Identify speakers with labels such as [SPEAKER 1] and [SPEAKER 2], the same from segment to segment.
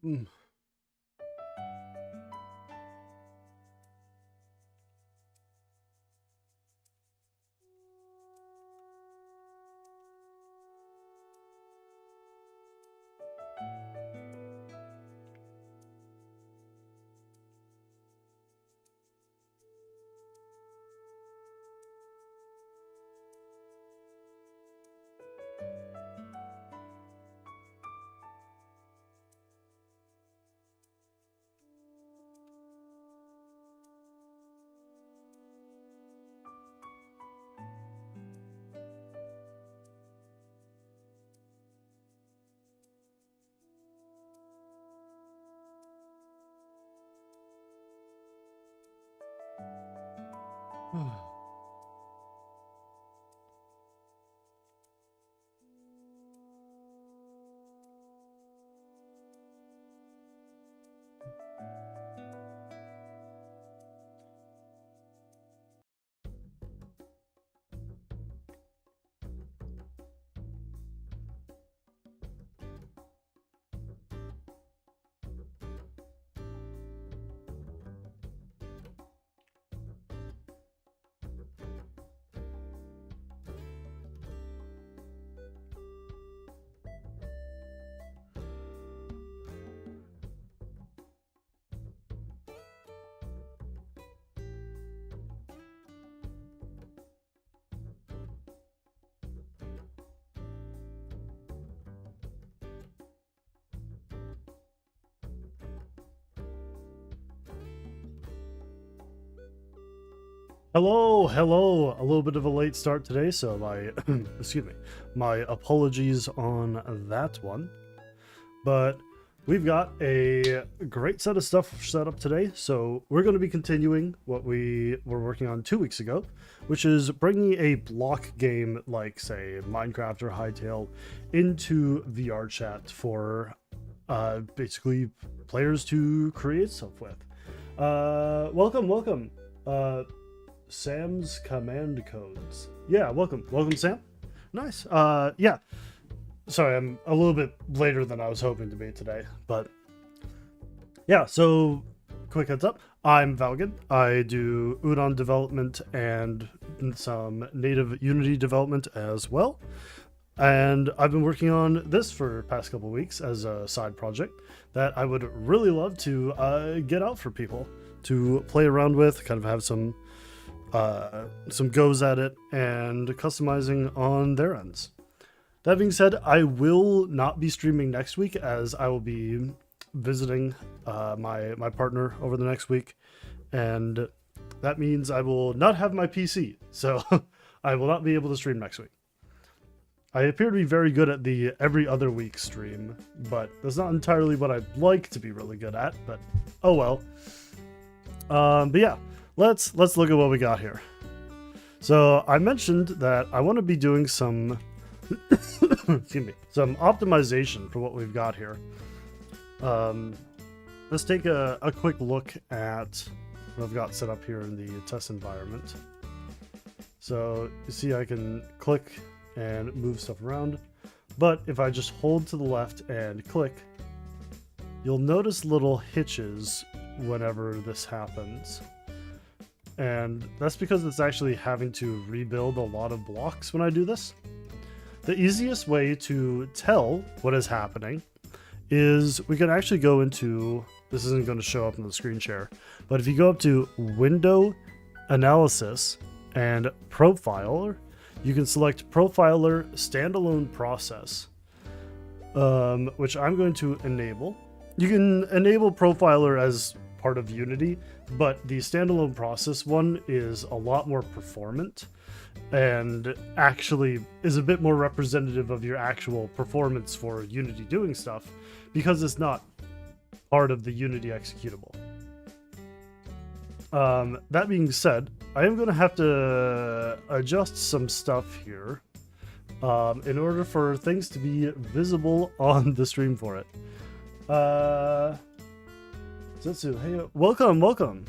[SPEAKER 1] Mm. Hello. A little bit of a late start today, so my excuse me, my apologies on that one. But we've got a great set of stuff set up today, so we're going to be continuing what we were working on 2 weeks ago, which is bringing a block game like, say, Minecraft or Hytale into VR chat for basically players to create stuff with. Welcome. Sam's command codes. Yeah, welcome Sam. Nice. Yeah. Sorry, I'm a little bit later than I was hoping to be today, but yeah, so quick heads up. I'm Valgan. I do Udon development and some native Unity development as well. And I've been working on this for the past couple weeks as a side project that I would really love to get out for people to play around with, kind of have some goes at it and customizing on their ends. That being said, I will not be streaming next week as I will be visiting my partner over the next week, and that means I will not have my PC, so I will not be able to stream next week. I appear to be very good at the every other week stream, but that's not entirely what I'd like to be really good at, but oh well. But yeah, let's look at what we got here. So I mentioned that I want to be doing some excuse me, some optimization for what we've got here. Let's take a quick look at what I've got set up here in the test environment. So you see I can click and move stuff around, but if I just hold to the left and click, you'll notice little hitches whenever this happens. And that's because it's actually having to rebuild a lot of blocks when I do this. The easiest way to tell what is happening is we can actually go into, this isn't going to show up in the screen share, but if you go up to Window, Analysis, and Profiler, you can select Profiler Standalone Process, which I'm going to enable. You can enable Profiler as part of Unity, but the standalone process one is a lot more performant and actually is a bit more representative of your actual performance for Unity doing stuff because it's not part of the Unity executable. That being said, I am going to have to adjust some stuff here in order for things to be visible on the stream for it. Zetsu, hey, welcome.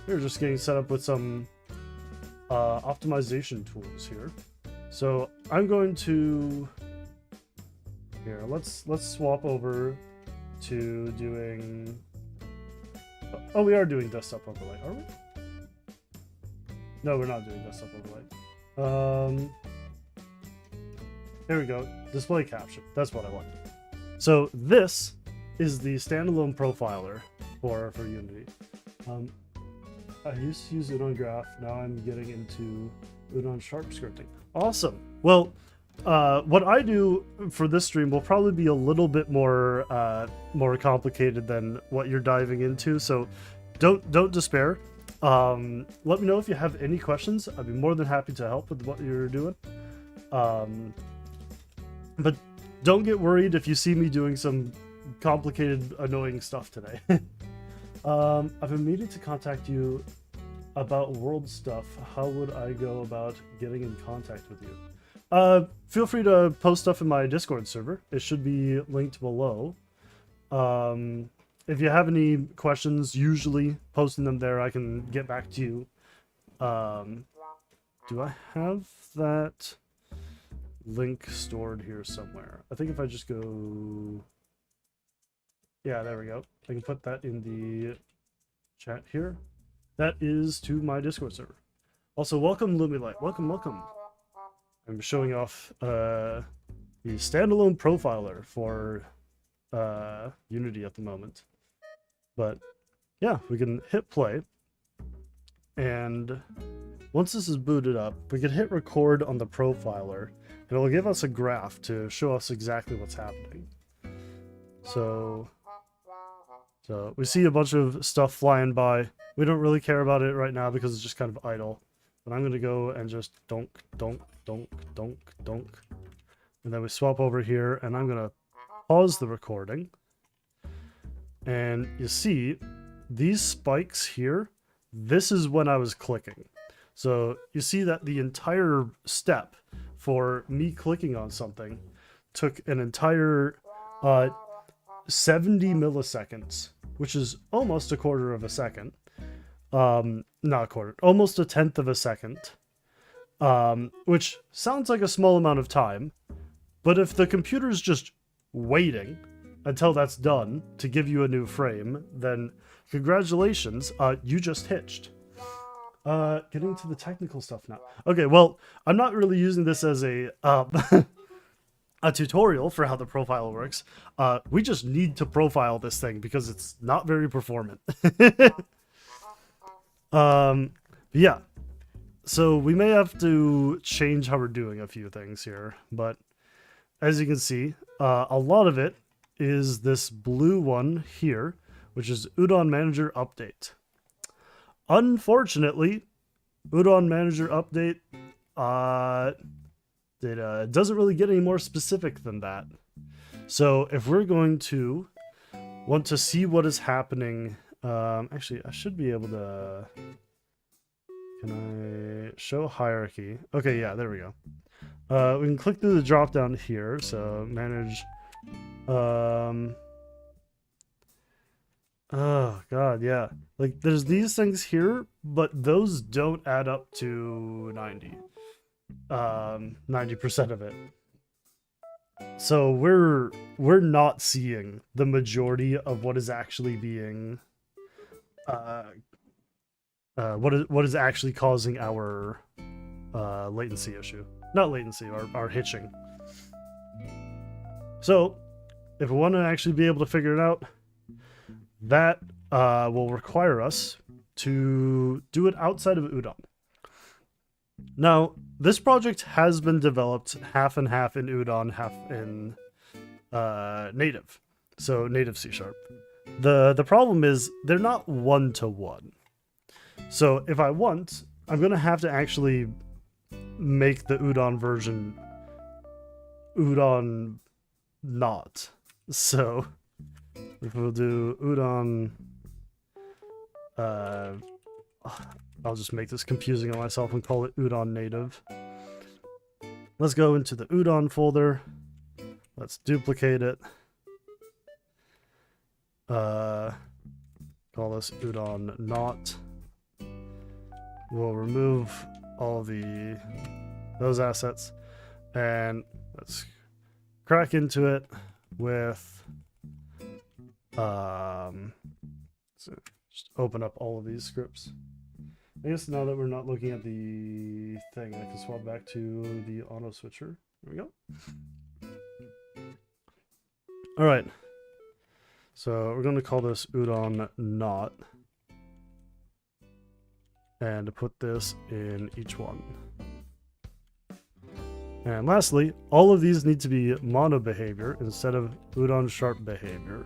[SPEAKER 1] We're just getting set up with some optimization tools here. So I'm going to let's swap over to doing... Oh, we are doing desktop overlay, are we? No, we're not doing desktop overlay. Here we go. Display caption. That's what I want. So this is the standalone profiler for Unity. I used to use it on Graph. Now I'm getting into it on Sharp scripting. Awesome. Well, what I do for this stream will probably be a little bit more complicated than what you're diving into. So don't despair. Let me know if you have any questions. I'd be more than happy to help with what you're doing. But don't get worried if you see me doing some complicated, annoying stuff today. I've been meaning to contact you about world stuff. How would I go about getting in contact with you? Feel free to post stuff in my Discord server. It should be linked below. If you have any questions, usually posting them there, I can get back to you. Do I have that link stored here somewhere? I think if I just go... Yeah, there we go. I can put that in the chat here. That is to my Discord server. Also, welcome Lumilight. Welcome, welcome. I'm showing off the standalone profiler for Unity at the moment. But yeah, we can hit play. And once this is booted up, we can hit record on the profiler. And it'll give us a graph to show us exactly what's happening. So we see a bunch of stuff flying by. We don't really care about it right now because it's just kind of idle. But I'm going to go and just donk, donk, donk, donk, donk. And then we swap over here, and I'm going to pause the recording. And you see, these spikes here, this is when I was clicking. So you see that the entire step for me clicking on something took an entire 70 milliseconds, which is almost a quarter of a second. Not a quarter, almost a tenth of a second. Which sounds like a small amount of time, but if the computer's just waiting until that's done to give you a new frame, then congratulations, you just hitched. Getting to the technical stuff now. Okay, well, I'm not really using this as a a tutorial for how the profile works. We just need to profile this thing because it's not very performant. Yeah. So we may have to change how we're doing a few things here, but as you can see, a lot of it is this blue one here, which is Udon Manager Update. Unfortunately, Udon Manager Update, it doesn't really get any more specific tthan that. So if we're going to want to see what is happening, actually, I should be able to... Can I show hierarchy? Okay, yeah, there we go. We can click through the drop down here. So manage. Oh god, yeah. Like there's these things here, but those don't add up to 90% of it. So we're not seeing the majority of what is actually being what is actually causing our latency issue. Not latency, our hitching. So if we want to actually be able to figure it out, that will require us to do it outside of Udon. Now, this project has been developed half and half in Udon, half in native. So native C#. The problem is they're not one-to-one. So if I want, I'm going to have to actually make the Udon version Udon not. So if we'll do Udon, I'll just make this confusing on myself and call it Udon native. Let's go into the Udon folder. Let's duplicate it. Call this Udon not. We'll remove all those assets and let's crack into it with So just open up all of these scripts. I guess now that we're not looking at the thing, I can swap back to the auto switcher. There we go. All right. So we're going to call this udon not, and put this in each one. And lastly, all of these need to be mono behavior instead of udon sharp behavior.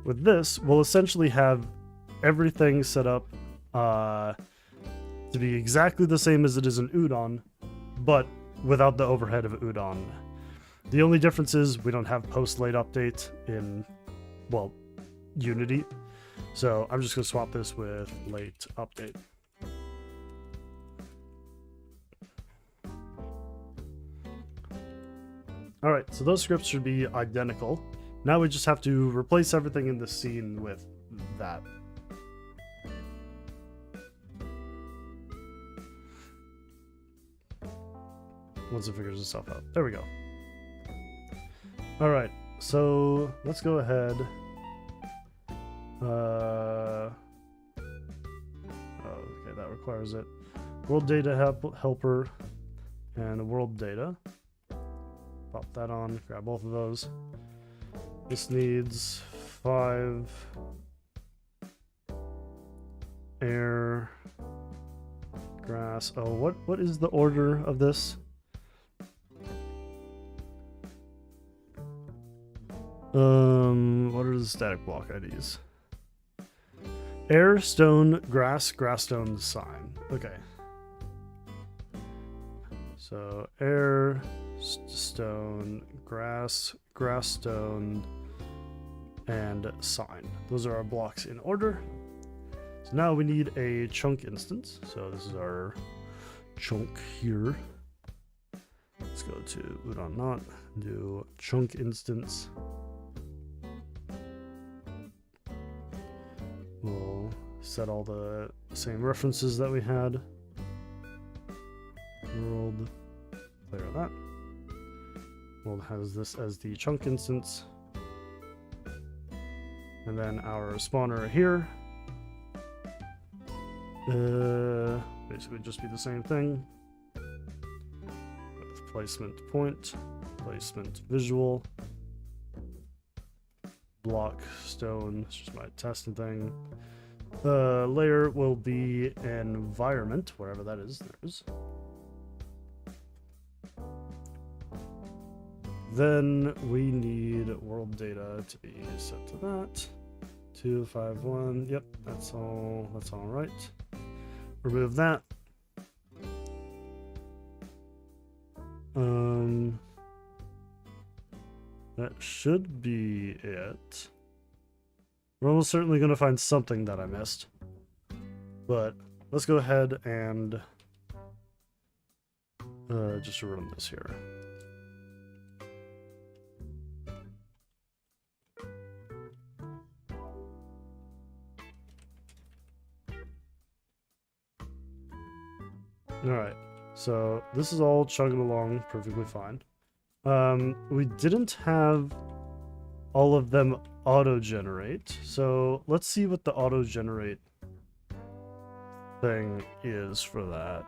[SPEAKER 1] With this, we'll essentially have everything set up to be exactly the same as it is in udon, but without the overhead of udon. The only difference is we don't have post-late update in, well, Unity. So I'm just going to swap this with late update. All right, so those scripts should be identical. Now we just have to replace everything in the scene with that. Once it figures itself out. There we go. All right, so let's go ahead. Okay, that requires it. World data helper and world data. Pop that on, grab both of those. This needs 5 air, grass. Oh, what is the order of this? What are the static block IDs? Air, stone, grass, grass, stone, sign. Okay. So air, stone, grass, grass, stone, and sign. Those are our blocks in order. So now we need a chunk instance. So this is our chunk here. Let's go to udon not, do chunk instance. We'll set all the same references that we had. World, clear that. World has this as the chunk instance. And then our spawner here. Basically just be the same thing. With placement point, placement visual, block stone, it's just my testing thing. The layer will be environment, wherever that is. There it is. Then we need world data to be set to that. 251. Yep, that's all right. Remove that. That should be it. We're almost certainly going to find something that I missed. But let's go ahead and just run this here. Alright, so this is all chugging along perfectly fine. We didn't have all of them auto-generate, so let's see what the auto-generate thing is for that.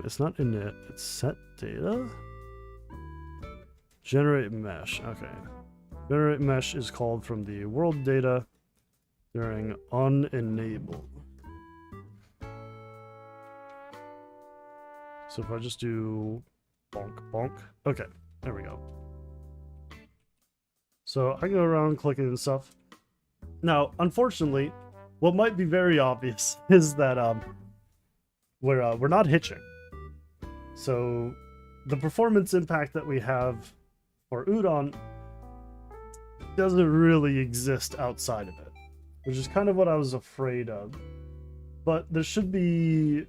[SPEAKER 1] It's not init, it's set data? Generate mesh, okay. Generate mesh is called from the world data during onEnable. So if I just do bonk, bonk. Okay, there we go. So I go around clicking and stuff. Now, unfortunately, what might be very obvious is that we're not hitching. So the performance impact that we have for udon doesn't really exist outside of it, which is kind of what I was afraid of. But there should be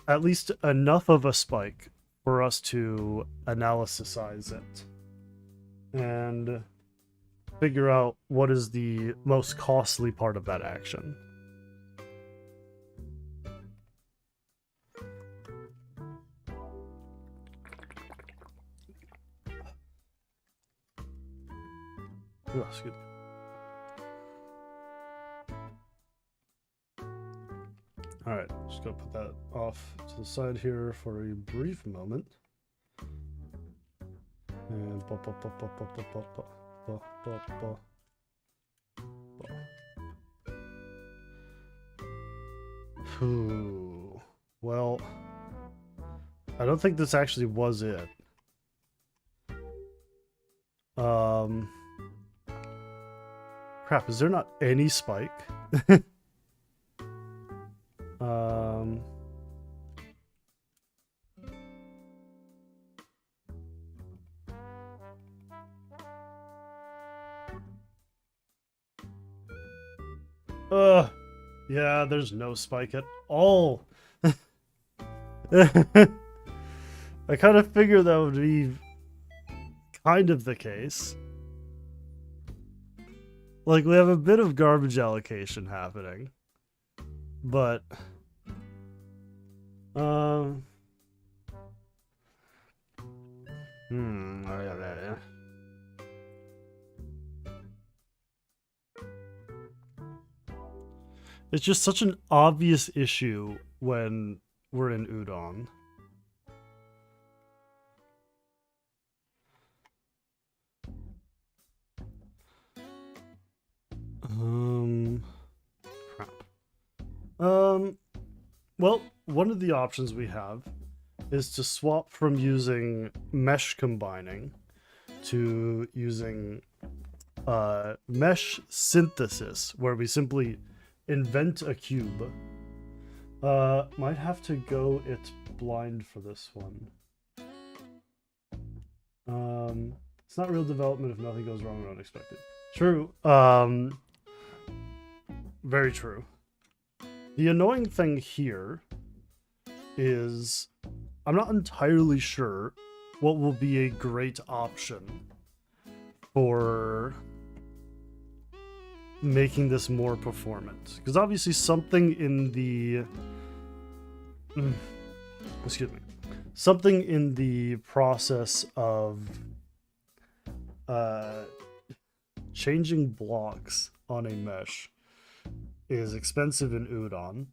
[SPEAKER 1] at least enough of a spike for us to analysize it and figure out what is the most costly part of that action. Oh, excuse me. Alright, just gonna put that off to the side here for a brief moment. And Whew. Well, I don't think this actually was it. Crap, is there not any spike? Yeah, there's no spike at all. I kind of figured that would be kind of the case. Like, we have a bit of garbage allocation happening. But it's just such an obvious issue when we're in udon. Crap. Well, one of the options we have is to swap from using mesh combining to using mesh synthesis, where we simply invent a cube. Might have to go it blind for this one. It's not real development if nothing goes wrong or unexpected. True. Very true. The annoying thing here is I'm not entirely sure what will be a great option for making this more performant. Because obviously something in the... excuse me. Something in the process of changing blocks on a mesh is expensive in udon,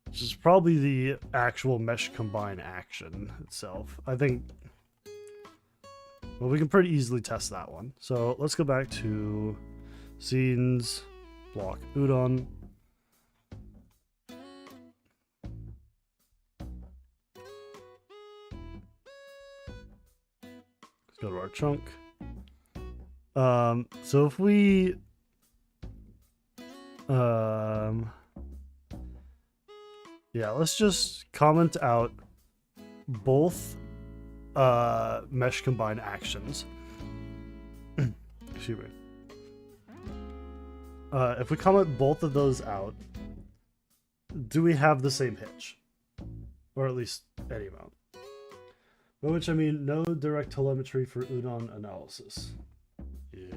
[SPEAKER 1] which is probably the actual mesh combine action itself. I think, well, we can pretty easily test that one. So let's go back to scenes, block udon. Let's go to our chunk. So if we yeah, let's just comment out both mesh combine actions. Excuse me. If we comment both of those out, do we have the same hitch? Or at least any amount. By which I mean no direct telemetry for udon analysis. Yeah.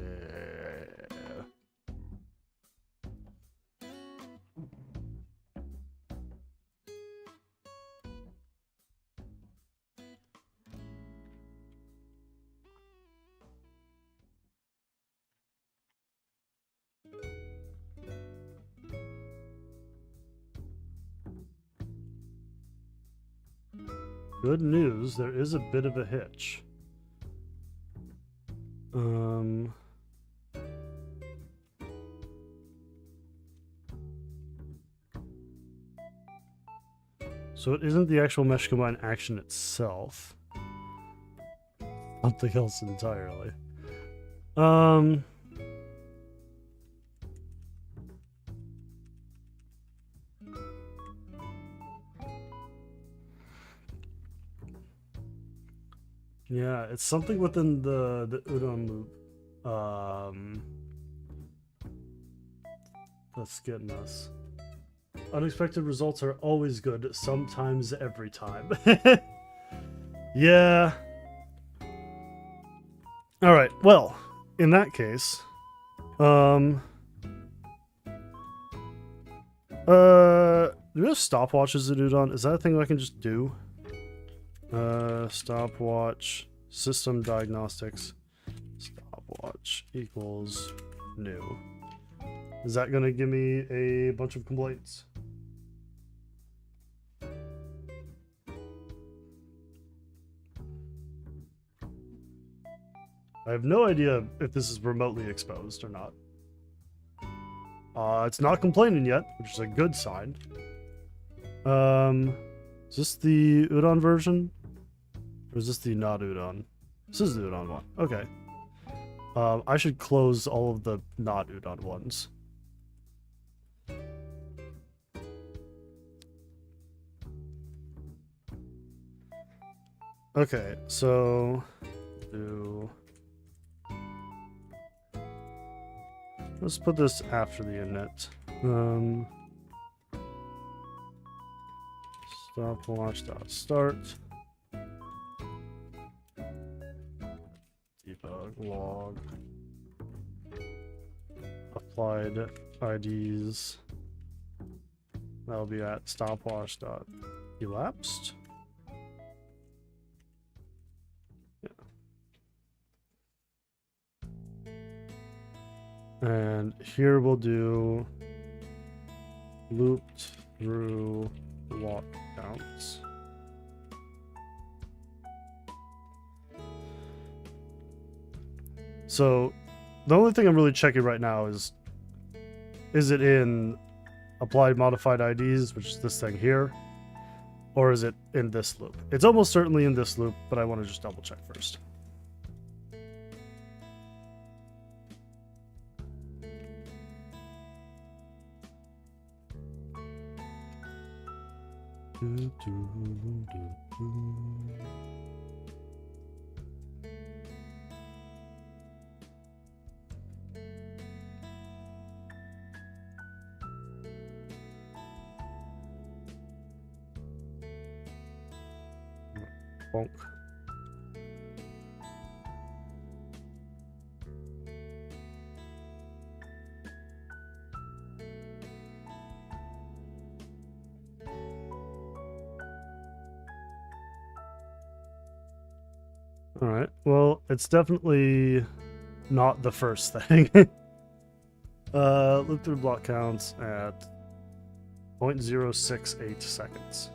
[SPEAKER 1] Good news, there is a bit of a hitch. So it isn't the actual mesh combine action itself. Something else entirely. Yeah, it's something within the udon loop. That's getting us. Unexpected results are always good, sometimes every time. Yeah. Alright, well, in that case, do we have stopwatches at udon? Is that a thing I can just do? Stopwatch, system diagnostics, stopwatch. stopwatch equals new. Is that going to give me a bunch of complaints? I have no idea if this is remotely exposed or not. It's not complaining yet, which is a good sign. Is this the udon version? Or is this the not udon? This is the udon one. Okay. I should close all of the not udon ones. Okay, so let's put this after the init. Stopwatch.start. Debug log. Applied IDs. That'll be at stopwatch.elapsed. And here we'll do looped through block counts. So the only thing I'm really checking right now is it in applied modified IDs, which is this thing here, or is it in this loop? It's almost certainly in this loop, but I want to just double check first. Bonk. All right. Well, it's definitely not the first thing. Loop through block counts at 0.068 seconds.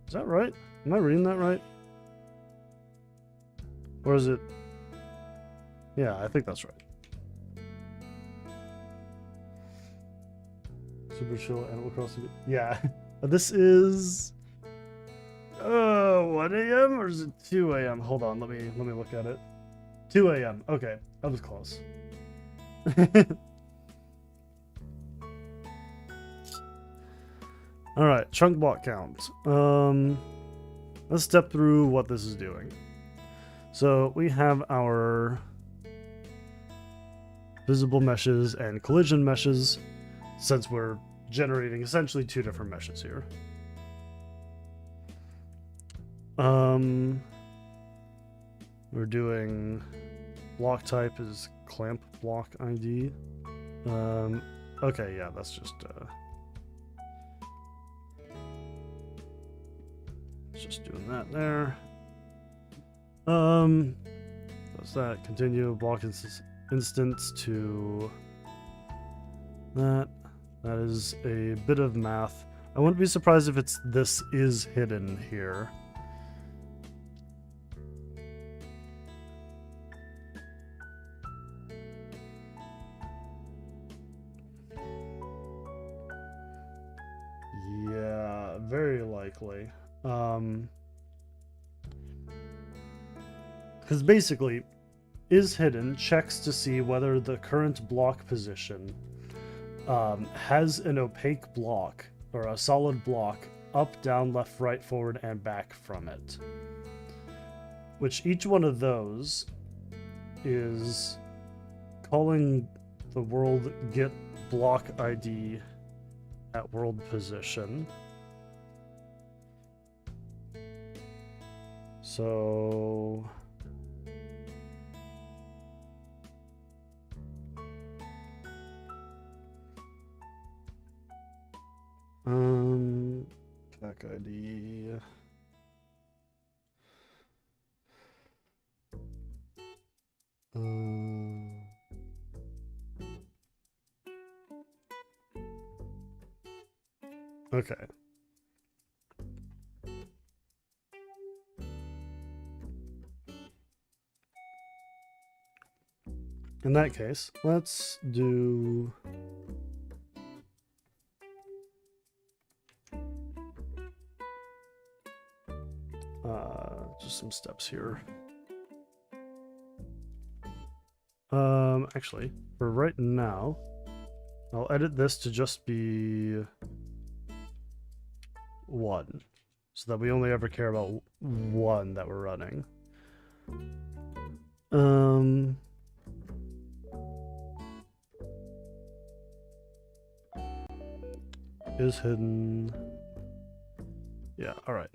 [SPEAKER 1] Is that right? Am I reading that right? Or is it? Yeah, I think that's right. Super chill Animal Crossing. Yeah. This is 1 a.m. or is it 2 a.m.? Hold on, let me look at it. 2 a.m. Okay, that was close. All right, chunk block count. Let's step through what this is doing. So we have our visible meshes and collision meshes, since we're generating essentially two different meshes here. We're doing block type is clamp block ID. Okay, yeah, that's just doing that there. Does that continue block instance to that? That is a bit of math. I wouldn't be surprised if this is hidden here. Yeah, very likely. Because basically, is hidden checks to see whether the current block position has an opaque block or a solid block up, down, left, right, forward, and back from it. Which each one of those is calling the world get block ID at world position. So back ID. Okay. In that case, let's do just some steps here. Actually, for right now, I'll edit this to just be 1, so that we only ever care about 1 that we're running. Is hidden. Yeah, all right.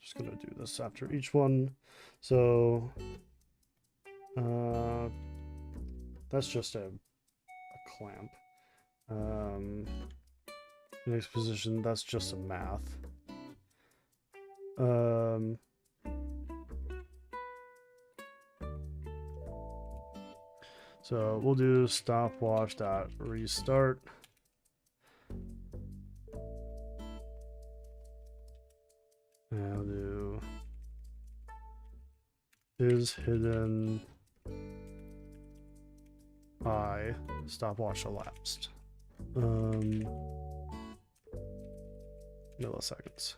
[SPEAKER 1] Just gonna do this after each one. So that's just a clamp. Next position, that's just a math. So we'll do stopwatch dot restart. And I'll do is hidden I stopwatch elapsed. Milliseconds.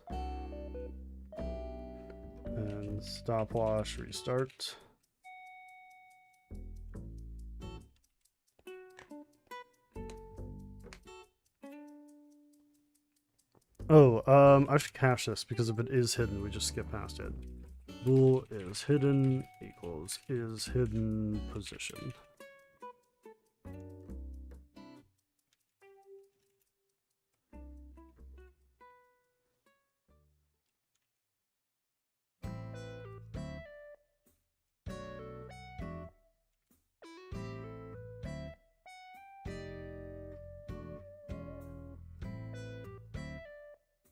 [SPEAKER 1] And stopwatch restart. Oh, I should cache this because if it is hidden, we just skip past it. Bool is hidden equals is hidden position.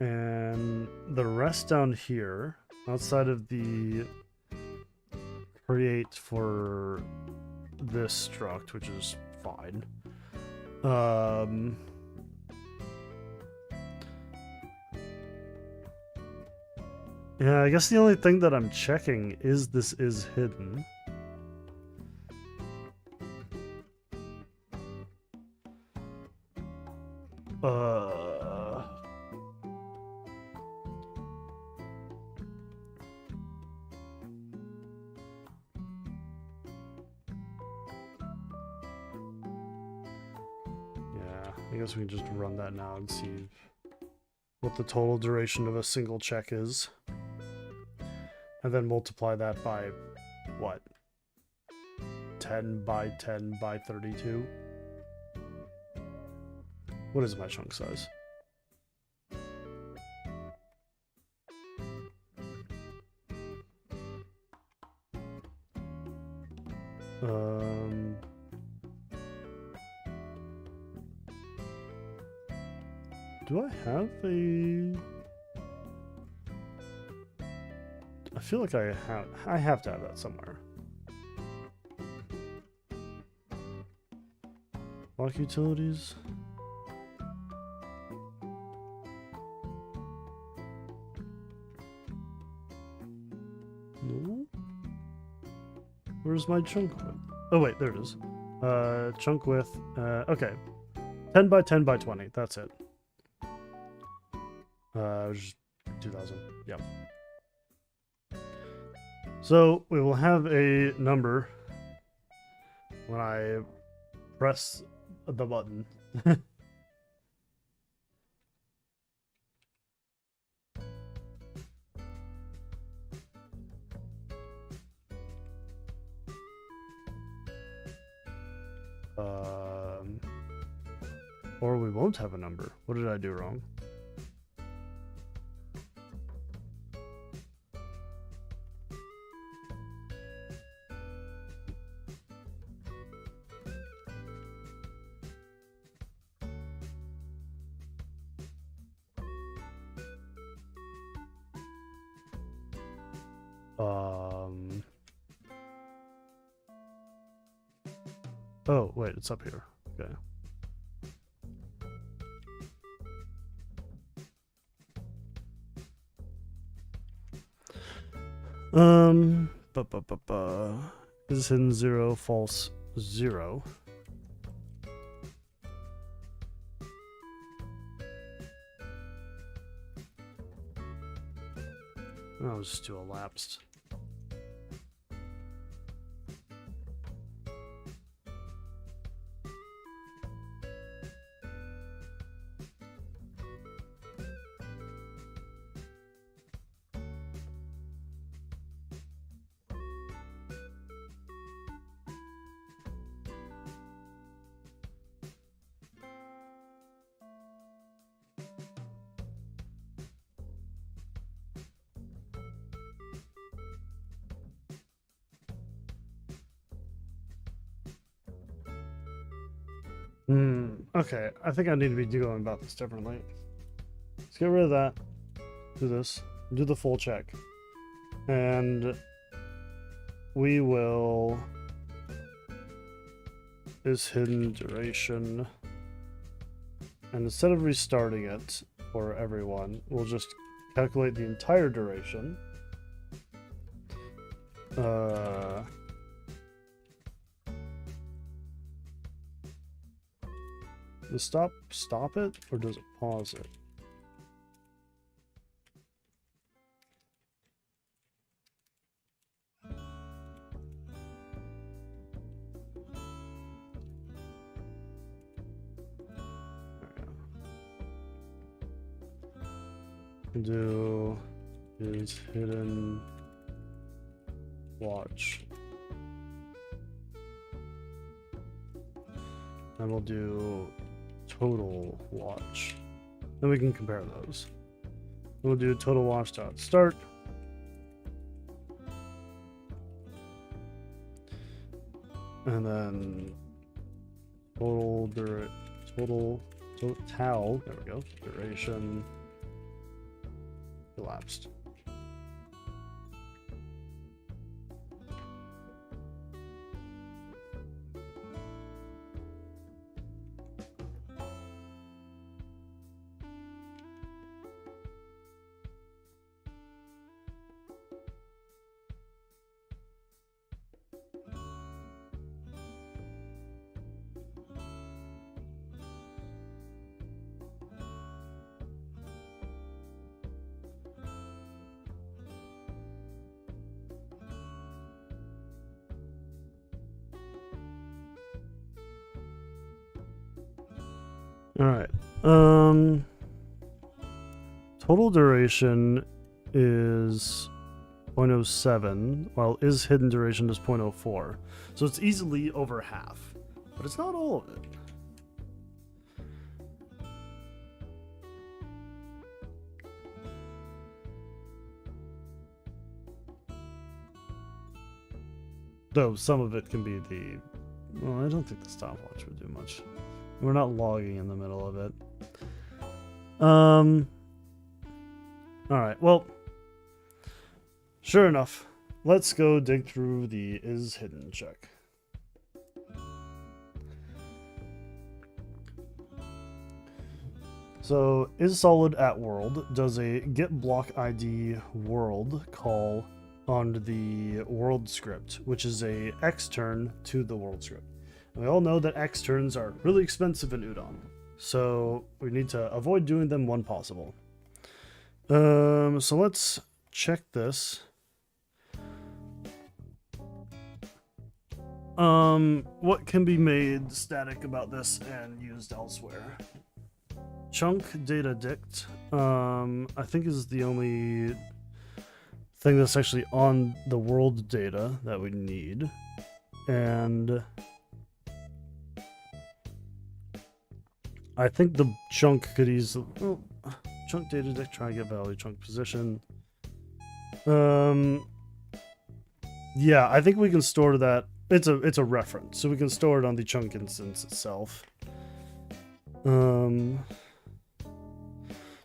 [SPEAKER 1] And the rest down here, outside of the create for this struct, which is fine. Yeah, I guess the only thing that I'm checking is this is hidden. I guess we can just run that now and see what the total duration of a single check is. And then multiply that by, what? 10 by 10 by 32? What is my chunk size? Do I have a... I feel like I have to have that somewhere. Block utilities. No. Where's my chunk width? Oh wait, there it is. Chunk width. Okay. 10 by 10 by 20. That's it. Just 2000. Yep. So we will have a number when I press the button. Or we won't have a number. What did I do wrong? Oh, wait, it's up here. Okay. Is hidden 0, false 0. I'll just do elapsed. Okay, I think I need to be going about this differently. Let's get rid of that. Do this. Do the full check. And we will... is hidden duration. And instead of restarting it for everyone, we'll just calculate the entire duration. Does stop it, or does it pause it? Do is hidden watch. And we'll do total watch. Then we can compare those. We'll do total watch dot start. And then total there we go, duration elapsed. All right. Total duration is 0.07, while is hidden duration is 0.04. So it's easily over half, but it's not all of it. Though some of it can be the... Well, I don't think the stopwatch would do much. We're not logging in the middle of it. Alright, well, sure enough, let's go dig through the is hidden check. So, is solid at world does a get block ID world call on the world script, which is a extern to the world script. We all know that externs are really expensive in Udon, so we need to avoid doing them when possible. So let's check this. What can be made static about this and used elsewhere? Chunk data dict, I think is the only thing that's actually on the world data that we need. And I think the chunk could easily... Oh, chunk data dict, try to get value, chunk position. Yeah, I think we can store that. It's a reference, so we can store it on the chunk instance itself.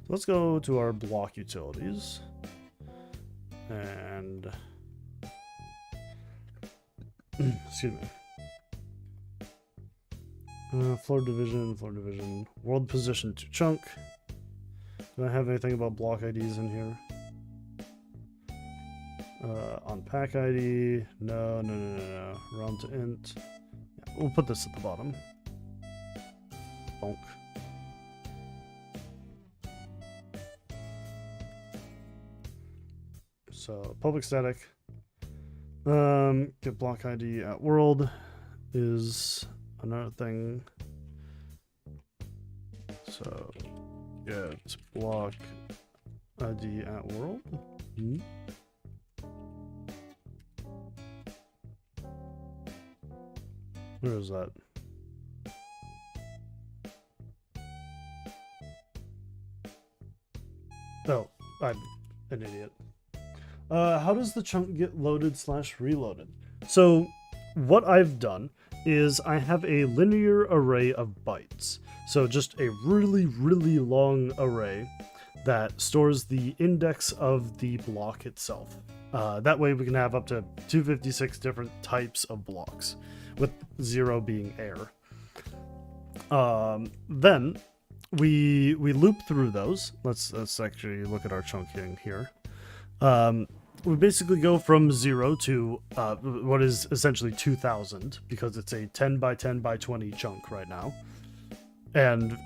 [SPEAKER 1] Let's go to our block utilities. And... excuse me. Floor division, world position to chunk. Do I have anything about block IDs in here? Unpack ID, no. Round to int. Yeah, we'll put this at the bottom. Bonk. So public static. Get block ID at world is another thing. So get block ID at world. Where is that? Oh, I'm an idiot. How does the chunk get loaded / reloaded? So what I've done is I have a linear array of bytes. So just a really, really long array that stores the index of the block itself. That way we can have up to 256 different types of blocks, with 0 being air. Then we loop through those. Let's actually look at our chunking here. We basically go from 0 to what is essentially 2000, because it's a 10 by 10 by 20 chunk right now. And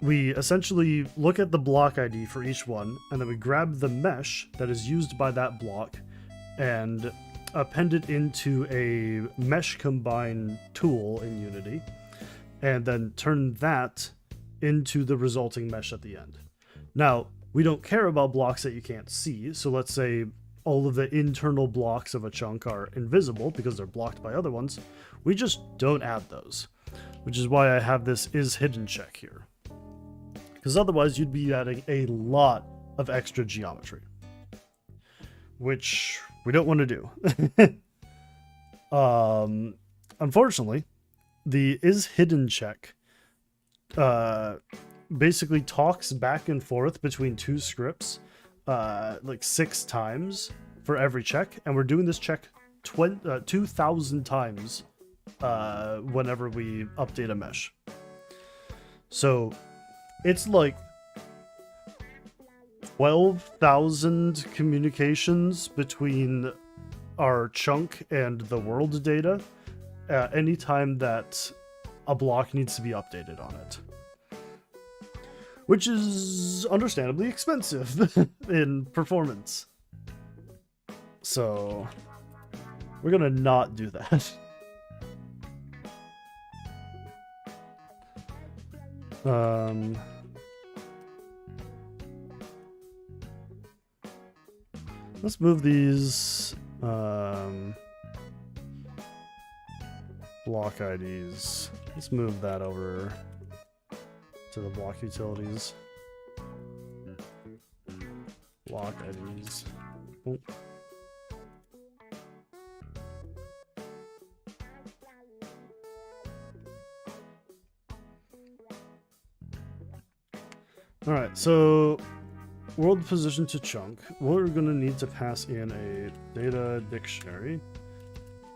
[SPEAKER 1] we essentially look at the block ID for each one, and then we grab the mesh that is used by that block and append it into a mesh combine tool in Unity, and then turn that into the resulting mesh at the end. Now, we don't care about blocks that you can't see, so let's say all of the internal blocks of a chunk are invisible because they're blocked by other ones. We just don't add those, which is why I have this is hidden check here, because otherwise you'd be adding a lot of extra geometry, which we don't want to do. Unfortunately, the is hidden check basically talks back and forth between two scripts like 6 times for every check, and we're doing this check 2,000 times whenever we update a mesh. So it's like 12,000 communications between our chunk and the world data anytime that a block needs to be updated on it, which is understandably expensive in performance. So we're gonna not do that. Let's move these block IDs. Let's move that over to the block utilities. Block IDs. Oh. Alright, so world position to chunk. We're going to need to pass in a data dictionary.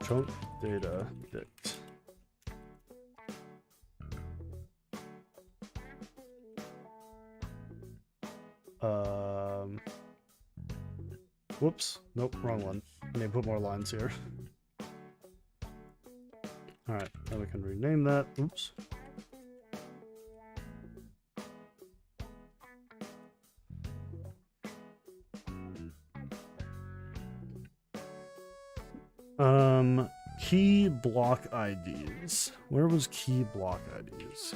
[SPEAKER 1] Chunk data dict. Whoops. Nope, wrong one. I need to put more lines here. Alright, now we can rename that. Oops. Key block IDs. Where was key block IDs?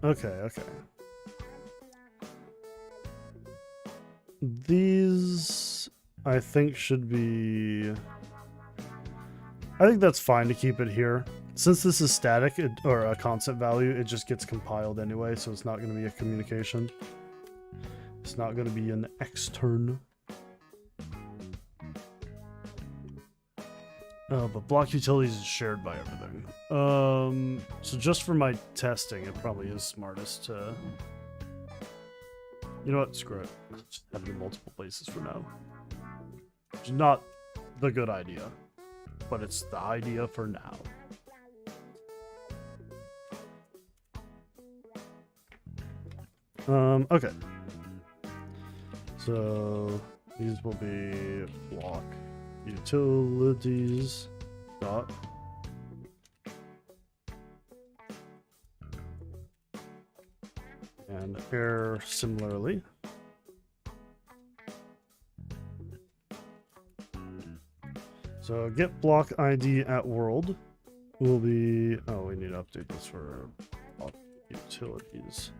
[SPEAKER 1] Okay. These, I think, should be... I think that's fine to keep it here. Since this is static, or a constant value, it just gets compiled anyway, so it's not going to be a communication. It's not going to be an extern. Oh, but block utilities is shared by everything. So just for my testing, it probably is smartest to... You know what? Screw it. Just have it in multiple places for now. Which is not the good idea, but it's the idea for now. Okay. So these will be block utilities dot and error similarly. So get block ID at world will be, oh, we need to update this for block utilities.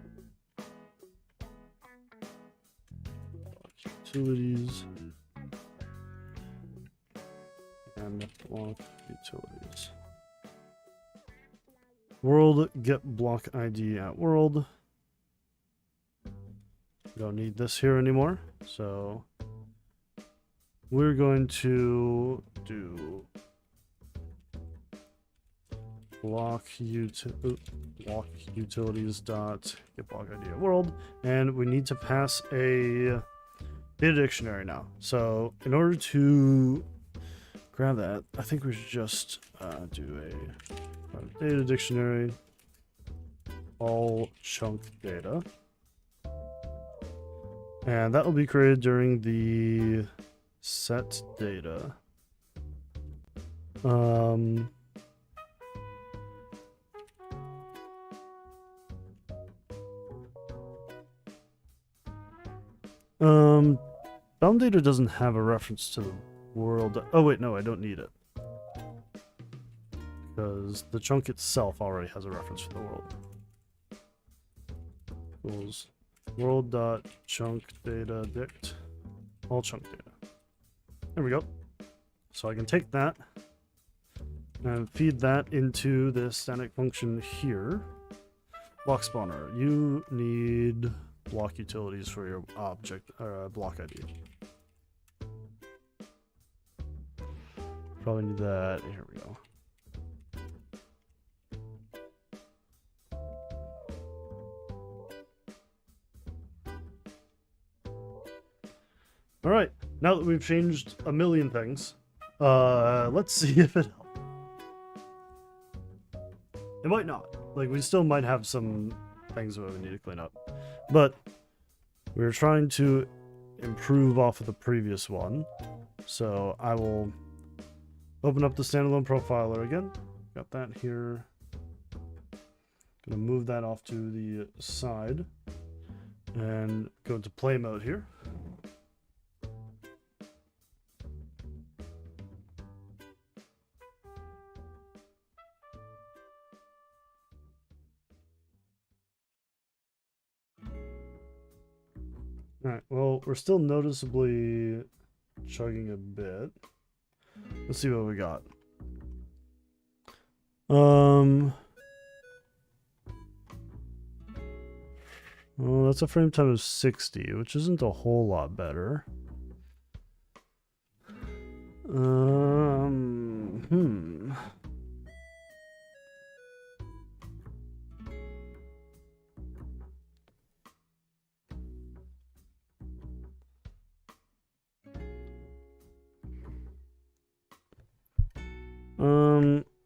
[SPEAKER 1] Block utilities and block utilities. World get block ID at world. We don't need this here anymore, so we're going to do block utilities dot get block ID at world, and we need to pass a data dictionary now. So in order to grab that, I think we should just do a data dictionary all chunk data, and that will be created during the set data. Bound data doesn't have a reference to the world. Oh wait, no, I don't need it, because the chunk itself already has a reference for the world. Equals world dot chunk data dict all chunk data. There we go. So I can take that and feed that into this static function here. Block spawner, you need block utilities for your object block ID. Probably need that. Here we go. All right, now that we've changed a million things, let's see if it helps. It might not. Like, we still might have some things that we need to clean up, but we're trying to improve off of the previous one. So I will open up the standalone profiler again. Got that here. Gonna move that off to the side and go into play mode here. Alright, well, we're still noticeably chugging a bit. Let's see what we got. Well, that's a frame time of 60, which isn't a whole lot better.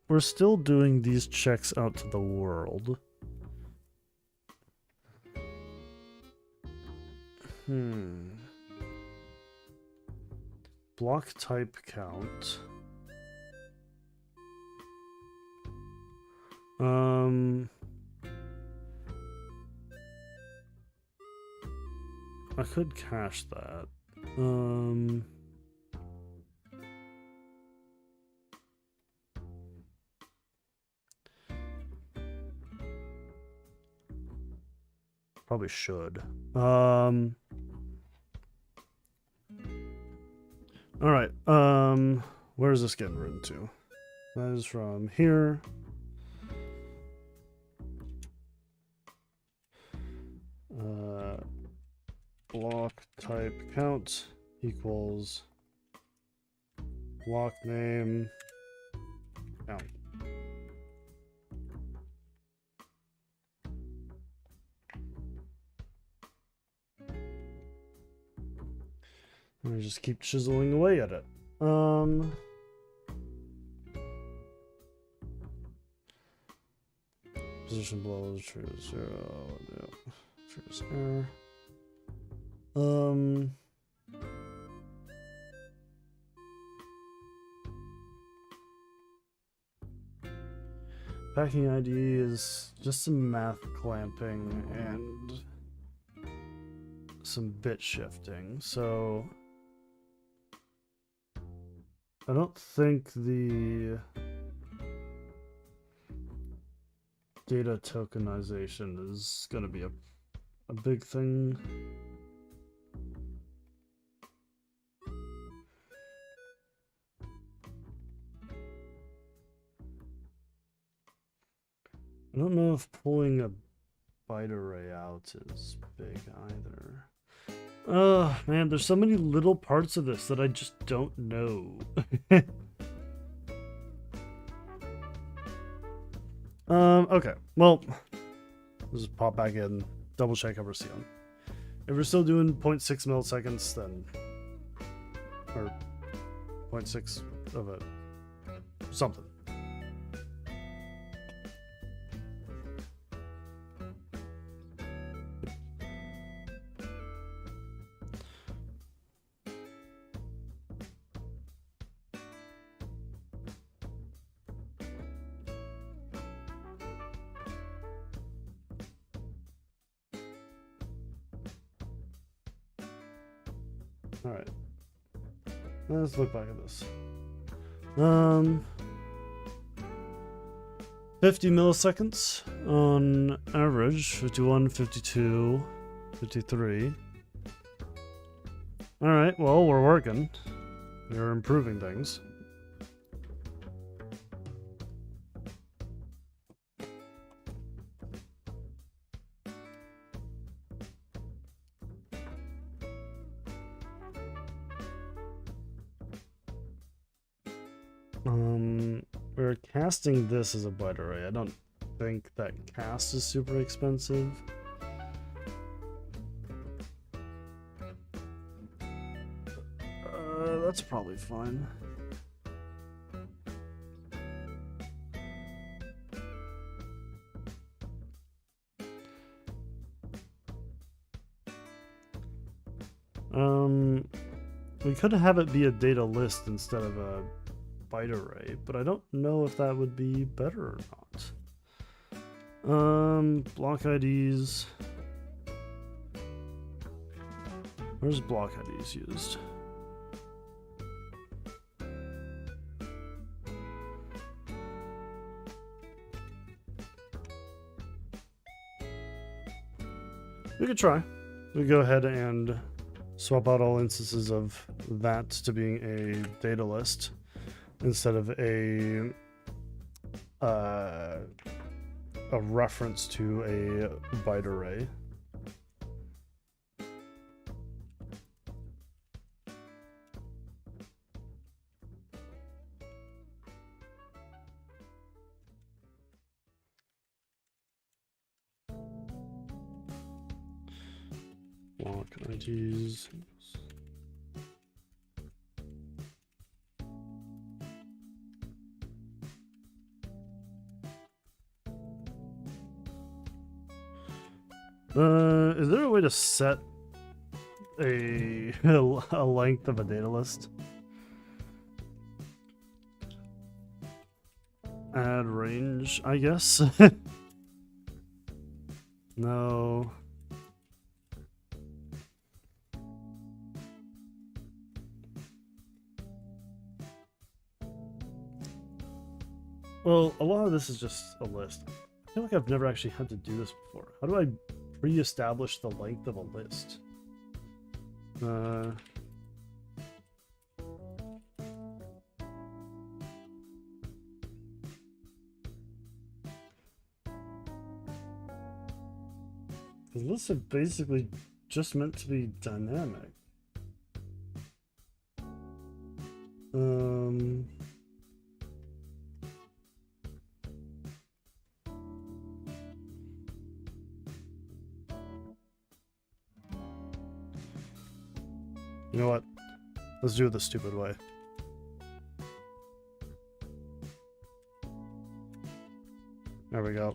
[SPEAKER 1] We're still doing these checks out to the world. Block type count. I could cache that. Probably should. All right. Where is this getting written to? That is from here. Block type count equals block name count. And I just keep chiseling away at it. Position below true 0. Yeah. True error. Packing ID is just some math clamping and some bit shifting, so I don't think the data tokenization is going to be a big thing. I don't know if pulling a byte array out is big either. Man, there's so many little parts of this that I just don't know. Okay, well, let's just pop back in, double check how we're seeing. If we're still doing 0.6 milliseconds, then, or 0.6 of it, something. All right, let's look back at this. 50 milliseconds on average, 51, 52, 53. All right, well, we're working. We're improving things. We're casting this as a byte array. I don't think that cast is super expensive. That's probably fine. We could have it be a data list instead of a byte array, but I don't know if that would be better or not. Block IDs. Where's block IDs used? We could try. We go ahead and swap out all instances of that to being a data list instead of a reference to a byte array. Block IDs. Is there a way to set a length of a data list? Add range, I guess. No. Well, a lot of this is just a list. I feel like I've never actually had to do this before. How do I re-establish the length of a list? The lists are basically just meant to be dynamic. You know what? Let's do it the stupid way. There we go.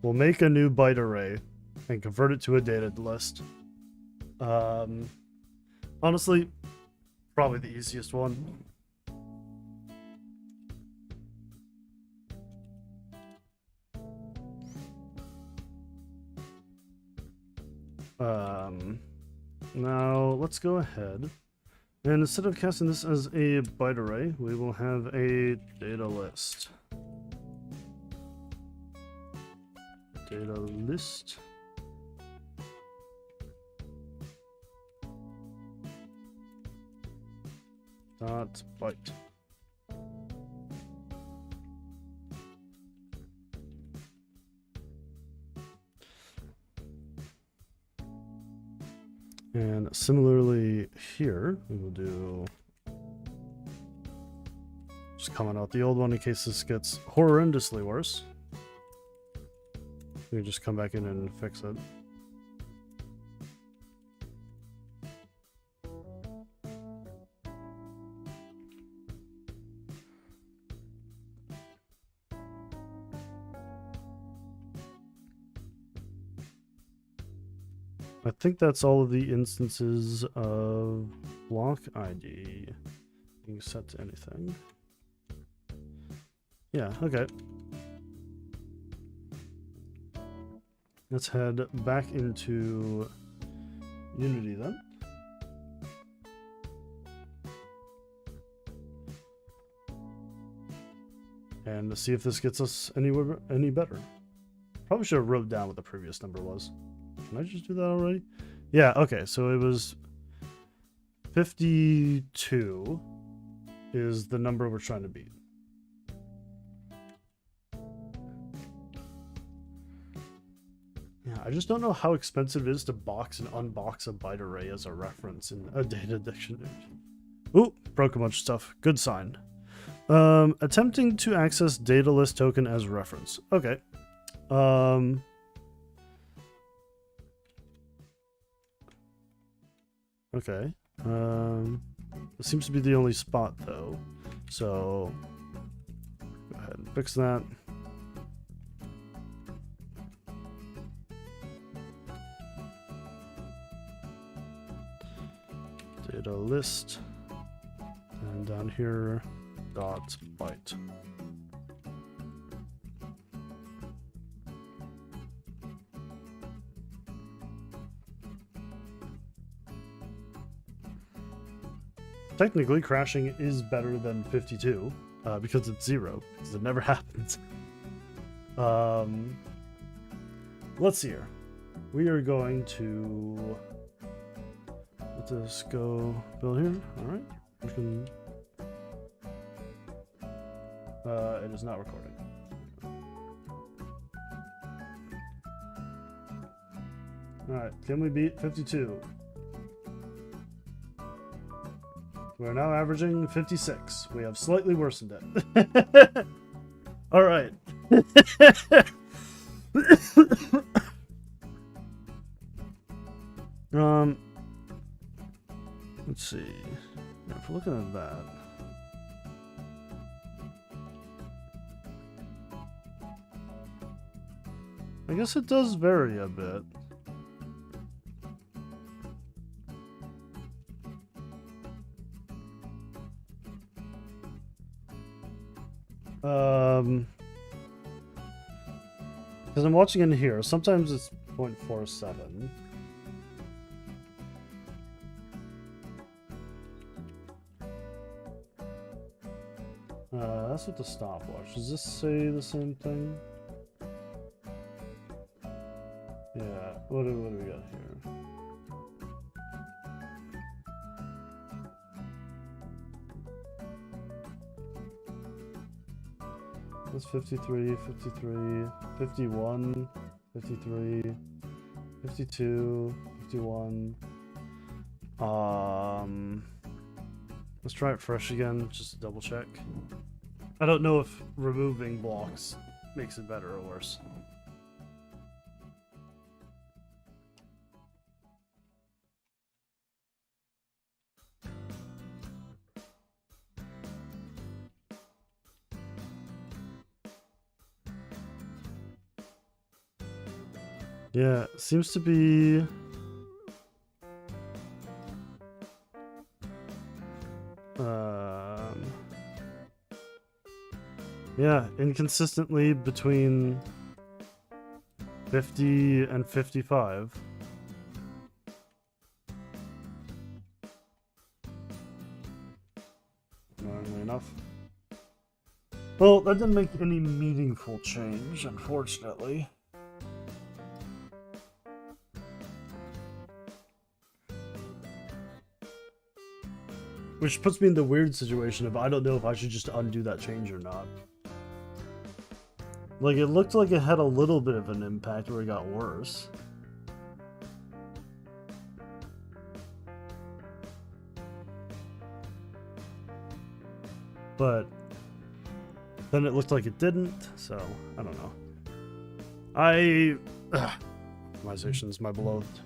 [SPEAKER 1] We'll make a new byte array and convert it to a data list. Honestly, probably the easiest one. Now let's go ahead and instead of casting this as a byte array, we will have a data list. Data list. Dot byte. And similarly here, we will do just comment out the old one in case this gets horrendously worse. We can just come back in and fix it. I think that's all of the instances of block ID being set to anything. Yeah, okay. Let's head back into Unity then. And to see if this gets us any better. Probably should have wrote down what the previous number was. Can I just do that already? Yeah, okay, so it was 52 is the number we're trying to beat. Yeah, I just don't know how expensive it is to box and unbox a byte array as a reference in a data dictionary. Ooh, broke a bunch of stuff. Good sign. Attempting to access data list token as reference. Okay. Okay. It seems to be the only spot though. So go ahead and fix that. Data list. And down here, dot byte. Technically, crashing is better than 52 because it's 0, because it never happens. Let's see here. We are going to let this go build here. All right. We can. It is not recording. All right. Can we beat 52? We're now averaging 56. We have slightly worsened it. All right. Let's see. If we're looking at that. I guess it does vary a bit. Because I'm watching in here, sometimes it's 0.47. That's with the stopwatch. Does this say the same thing? Yeah, what do we got here? That's 53, 53, 51, 53, 52, 51. Let's try it fresh again, just to double check. I don't know if removing blocks makes it better or worse. Yeah, seems to be... yeah, inconsistently between 50 and 55. Annoyingly enough. Well, that didn't make any meaningful change, unfortunately. Which puts me in the weird situation of I don't know if I should just undo that change or not. Like, it looked like it had a little bit of an impact where it got worse. But then it looked like it didn't, so I don't know. Optimization's my beloved.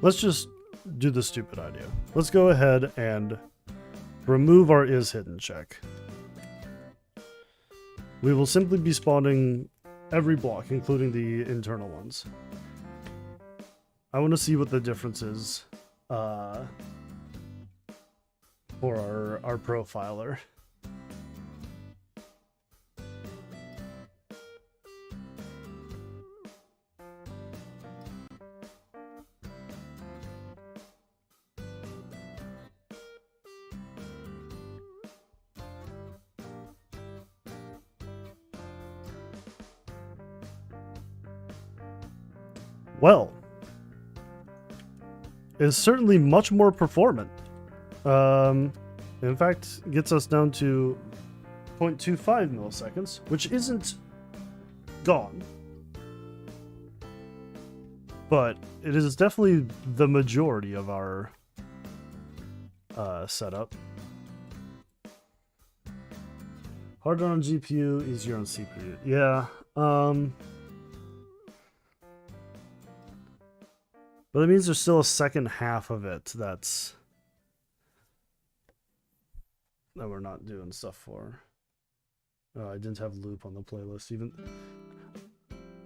[SPEAKER 1] Let's just do the stupid idea. Let's go ahead and remove our is hidden check. We will simply be spawning every block, including the internal ones. I want to see what the difference is for our profiler. Well, is certainly much more performant. In fact, gets us down to 0.25 milliseconds, which isn't gone. But it is definitely the majority of our setup. Harder on GPU, easier on CPU. Yeah. But that means there's still a second half of it that we're not doing stuff for. Oh, I didn't have loop on the playlist.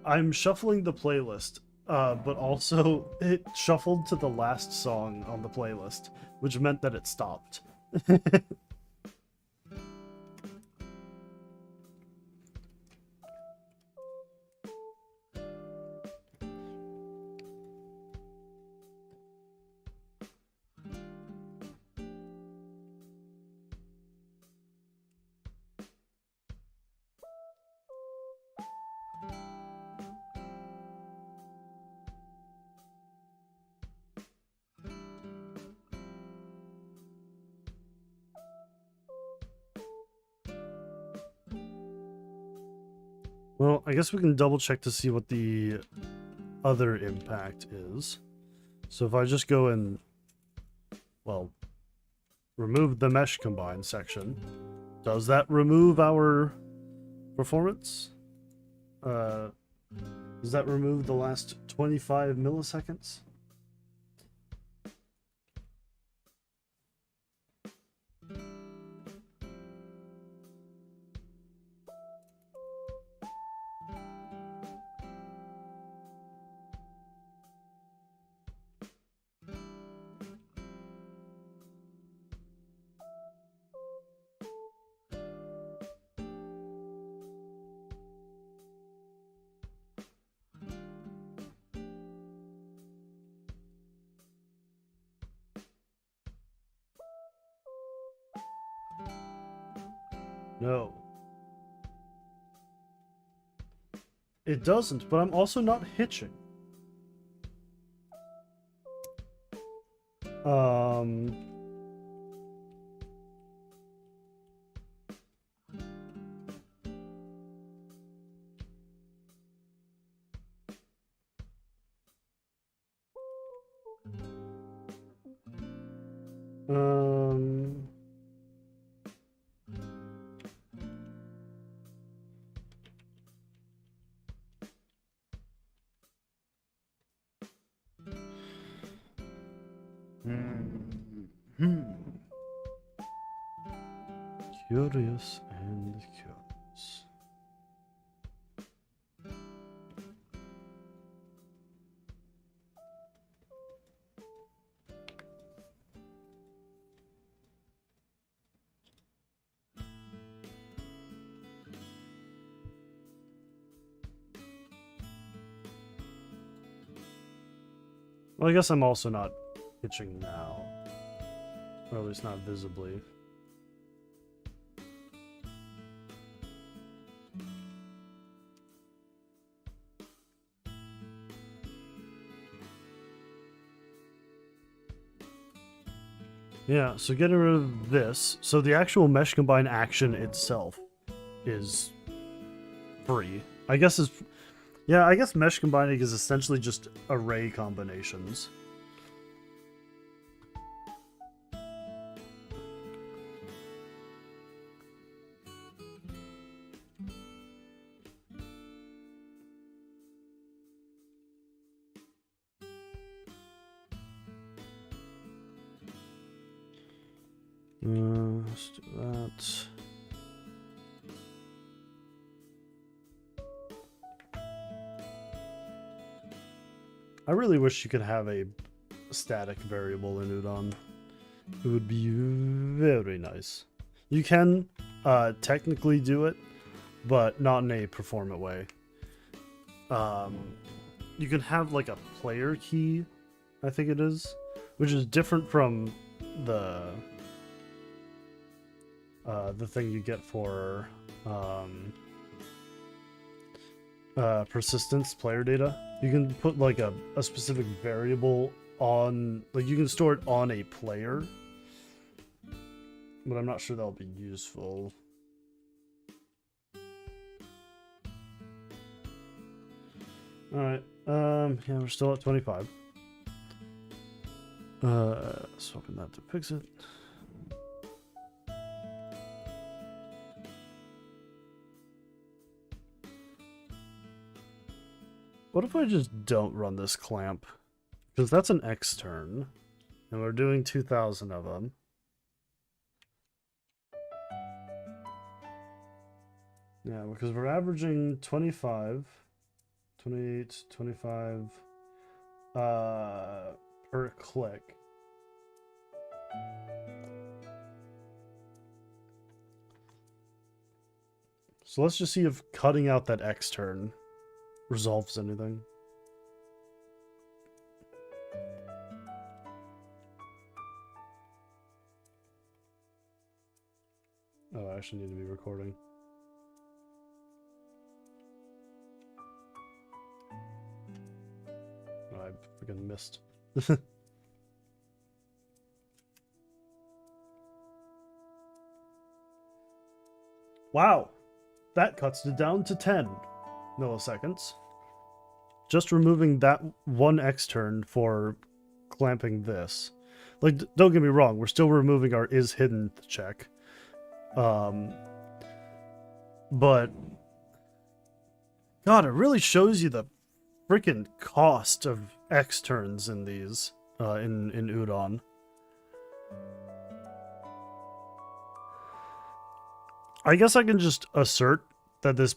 [SPEAKER 1] I'm shuffling the playlist, but also it shuffled to the last song on the playlist, which meant that it stopped. Well, I guess we can double check to see what the other impact is. So if I just go and, well, remove the mesh combine section, does that remove our performance? Does that remove the last 25 milliseconds? No. It doesn't, but I'm also not hitching. Curious and curious. Well, I guess I'm also not pitching now. Or at least not visibly. Yeah, so getting rid of this. So the actual mesh combine action itself is free. I guess is, yeah, I guess mesh combining is essentially just array combinations. Let's do that. I really wish you could have a static variable in Udon. It would be very nice. You can technically do it, but not in a performant way. You can have like a player key, I think it is, which is different from the thing you get for persistence player data. You can put like a specific variable on, like you can store it on a player, but I'm not sure that'll be useful. Alright, yeah, we're still at 25. Let's open that to fix it. What if I just don't run this clamp? Because that's an X turn, and we're doing 2,000 of them. Yeah, because we're averaging 25, 28, 25 per click. So let's just see if cutting out that X turn resolves anything. Oh, I actually need to be recording. Oh, I freaking missed. Wow, that cuts it down to 10 milliseconds. Just removing that one X turn for clamping this. Like, don't get me wrong, we're still removing our is hidden check. But God, it really shows you the freaking cost of X turns in these in Udon. I guess I can just assert that this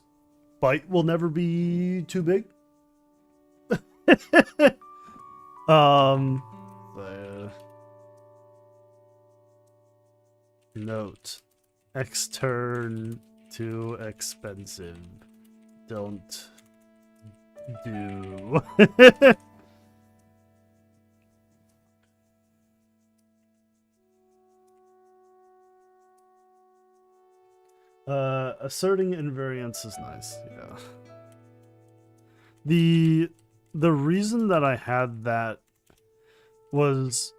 [SPEAKER 1] bite will never be too big. Note, X turn too expensive. Don't do. Asserting invariance is nice, yeah. The reason that I had that was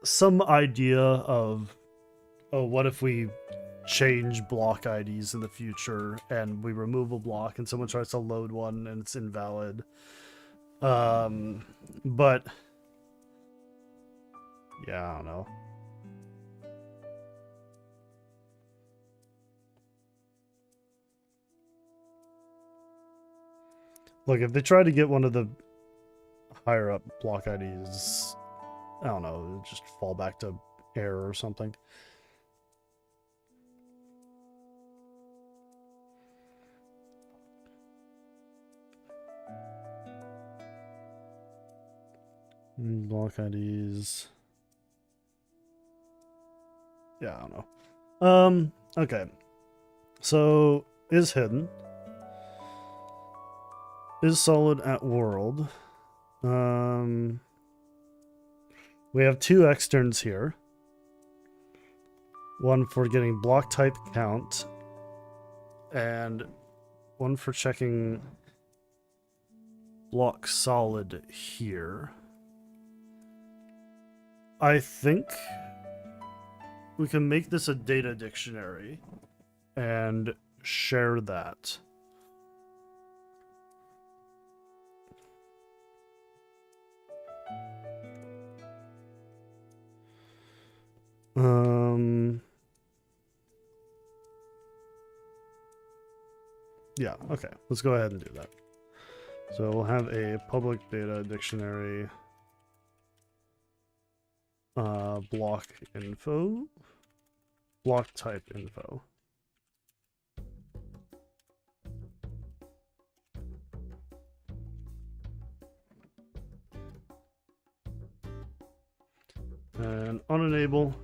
[SPEAKER 1] some idea of, oh, what if we change block IDs in the future and we remove a block and someone tries to load one and it's invalid. But yeah, I don't know. Look, if they try to get one of the higher up block IDs, I don't know, just fall back to error or something. Block IDs. Yeah, I don't know. Okay. So is hidden. Is solid at world. We have two externs here. One for getting block type count, and one for checking block solid here. I think we can make this a data dictionary and share that. Yeah, okay. Let's go ahead and do that. So we'll have a public data dictionary block info, block type info. And on enable,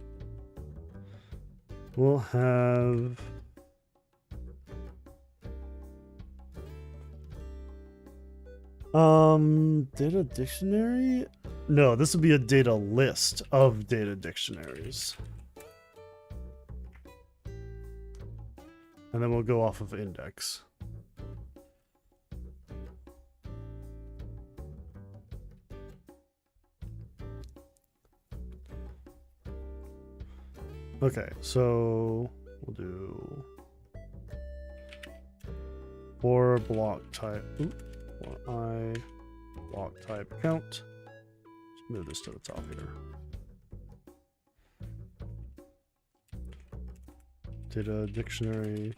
[SPEAKER 1] we'll have data dictionary? No, this would be a data list of data dictionaries. And then we'll go off of index. Okay, so we'll do for block type. For block type count. Let's move this to the top here. Data dictionary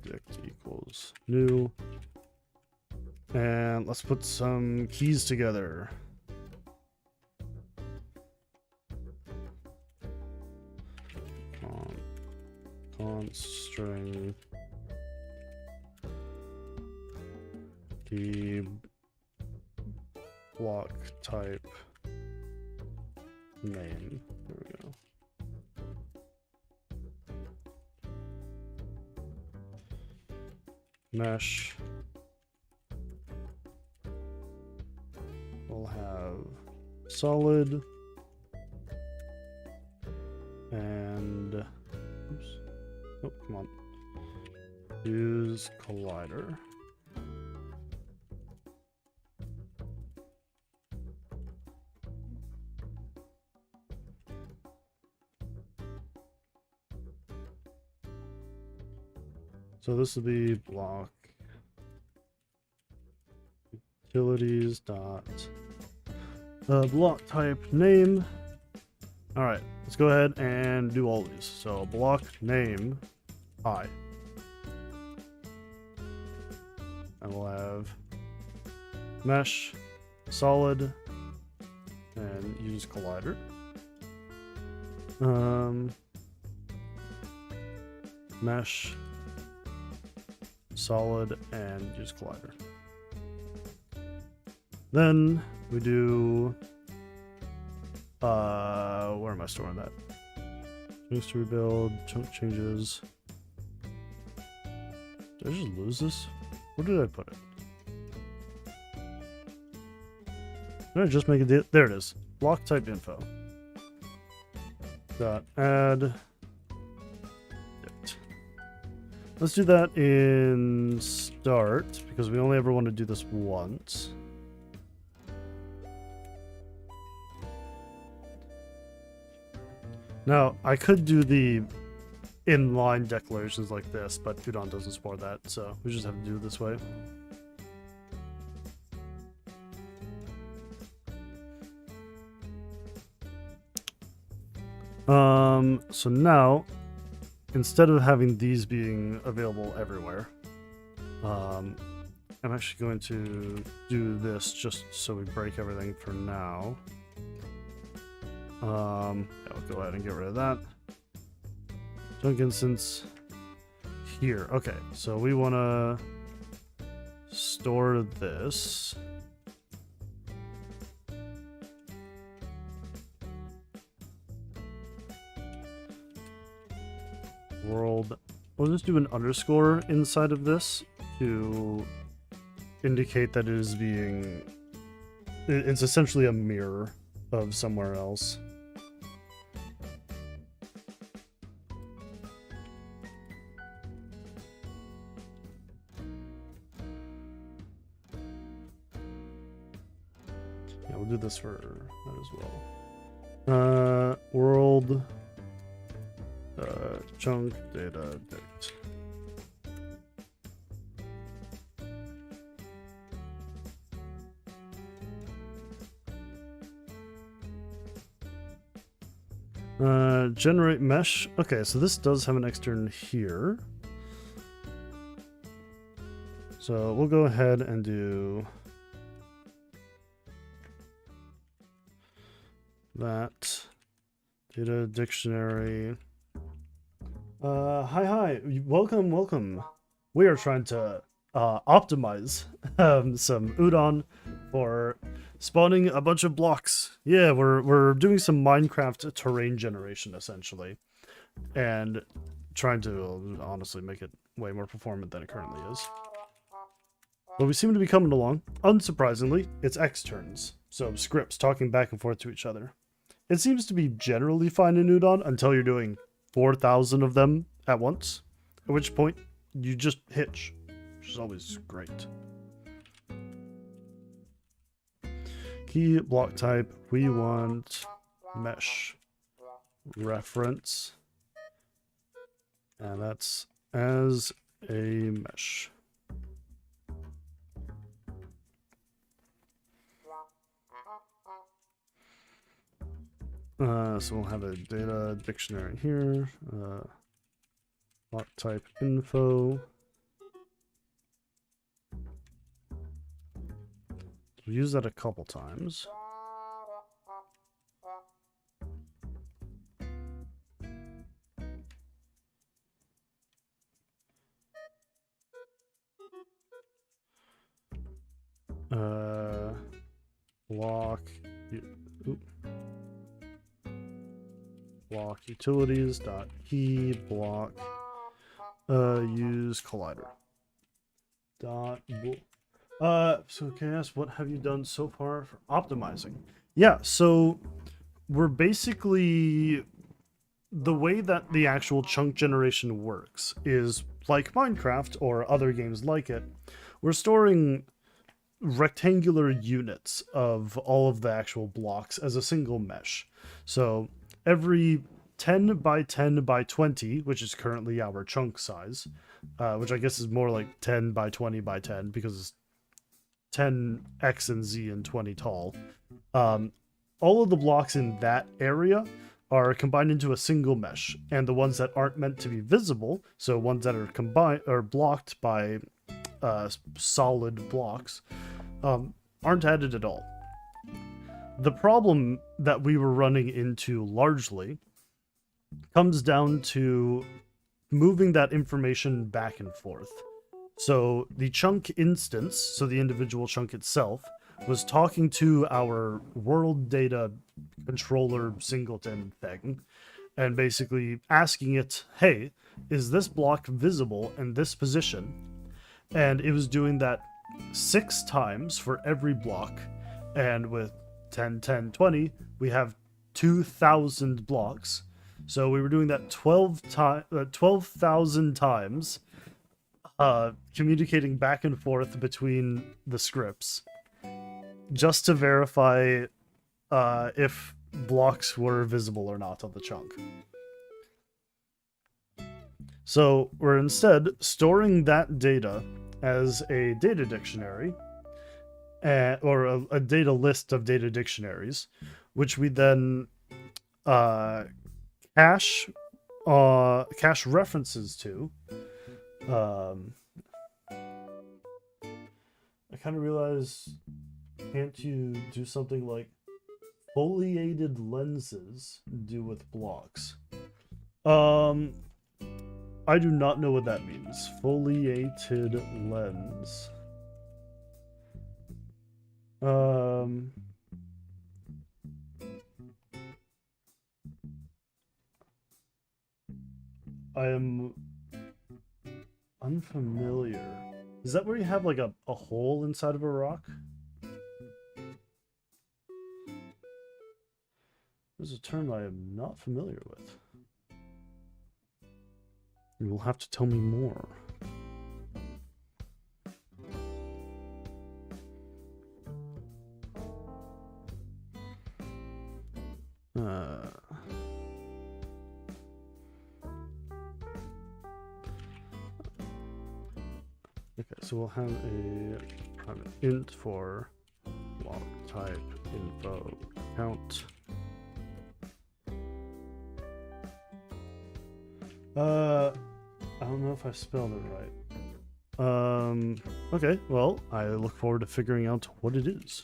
[SPEAKER 1] dict equals new. And let's put some keys together. Const string the block type name. There we go. Mesh. We'll have solid and oops. Oh, come on. Use collider. So this will be block utilities dot block type name. All right, let's go ahead and do all these. So block name I, and we'll have mesh solid and use collider. Mesh solid and use collider. Then we do where am I storing that? Chunks to rebuild, chunk changes. Did I just lose this? Where did I put it? Did I just make it? There it is. Block type info. Dot add. Let's do that in start because we only ever want to do this once. Now, I could do the inline declarations like this, but Udon doesn't support that, so we just have to do it this way. So now, instead of having these being available everywhere, I'm actually going to do this just so we break everything for now. I'll go ahead and get rid of that. Chunk instance here. Okay, so we want to store this. world. We'll just do an underscore inside of this to indicate that it is being... It's essentially a mirror of somewhere else. Yeah, we'll do this for that as well. World chunk data dict. Generate mesh. Okay, so this does have an extern here. So we'll go ahead and do that. Data dictionary. Hi. Welcome. We are trying to optimize some udon for spawning a bunch of blocks. Yeah, we're doing some Minecraft terrain generation essentially, and trying to honestly make it way more performant than it currently is. But we seem to be coming along. Unsurprisingly, it's X turns, so scripts talking back and forth to each other. It seems to be generally fine in udon until you're doing 4,000 of them at once, at which point you just hitch, which is always great. Key block type, we want mesh reference, and that's as a mesh. So we'll have a data dictionary here, block type info. We'll use that a couple times. Block utilities dot key block use collider dot so can I ask, what have you done so far for optimizing? Yeah, so we're basically, the way that the actual chunk generation works is like Minecraft or other games like it. We're storing rectangular units of all of the actual blocks as a single mesh. So every 10 by 10 by 20, which is currently our chunk size, which I guess is more like 10 by 20 by 10 because it's 10 X and Z and 20 tall. All of the blocks in that area are combined into a single mesh, and the ones that aren't meant to be visible, so ones that are combined or blocked by solid blocks, aren't added at all. The problem that we were running into largely comes down to moving that information back and forth. So the chunk instance, so the individual chunk itself, was talking to our world data controller singleton thing and basically asking it, hey, is this block visible in this position? And it was doing that 6 times for every block, and with 10, 10, 20, we have 2,000 blocks. So we were doing that 12,000 times, communicating back and forth between the scripts, just to verify if blocks were visible or not on the chunk. So we're instead storing that data as a data dictionary, or a data list of data dictionaries, which we then cache references to. I kind of realize, can't you do something like foliated lenses do with blocks? I do not know what that means. Foliated lens. I am unfamiliar. Is that where you have like a hole inside of a rock? There's a term I am not familiar with. You will have to tell me more. Okay, so we'll have an int for block type info count. I don't know if I spelled it right. Okay, well, I look forward to figuring out what it is.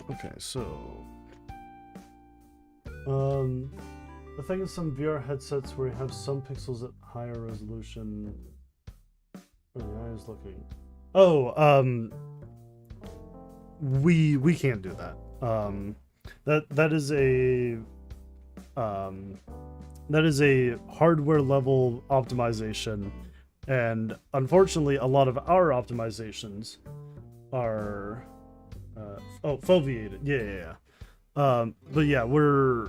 [SPEAKER 1] Okay, so the thing is, some VR headsets where you have some pixels at higher resolution. Oh, I was looking. Oh, we can't do that. That is a hardware level optimization, and unfortunately, a lot of our optimizations are foveated. Yeah. But yeah, we're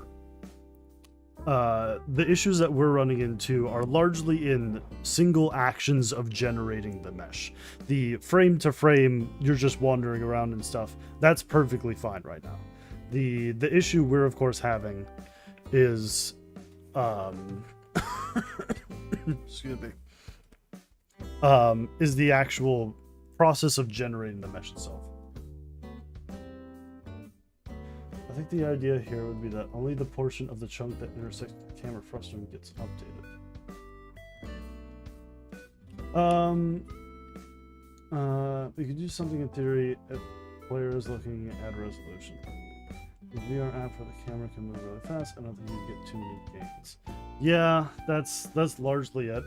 [SPEAKER 1] the issues that we're running into are largely in single actions of generating the mesh. The frame to frame, you're just wandering around and stuff. That's perfectly fine right now. The issue we're of course having is excuse me. Is the actual process of generating the mesh itself. I think the idea here would be that only the portion of the chunk that intersects the camera frustum gets updated. We could do something in theory if players looking at resolution. The VR app for the camera can move really fast. I don't think you get too many gains. Yeah, that's largely it.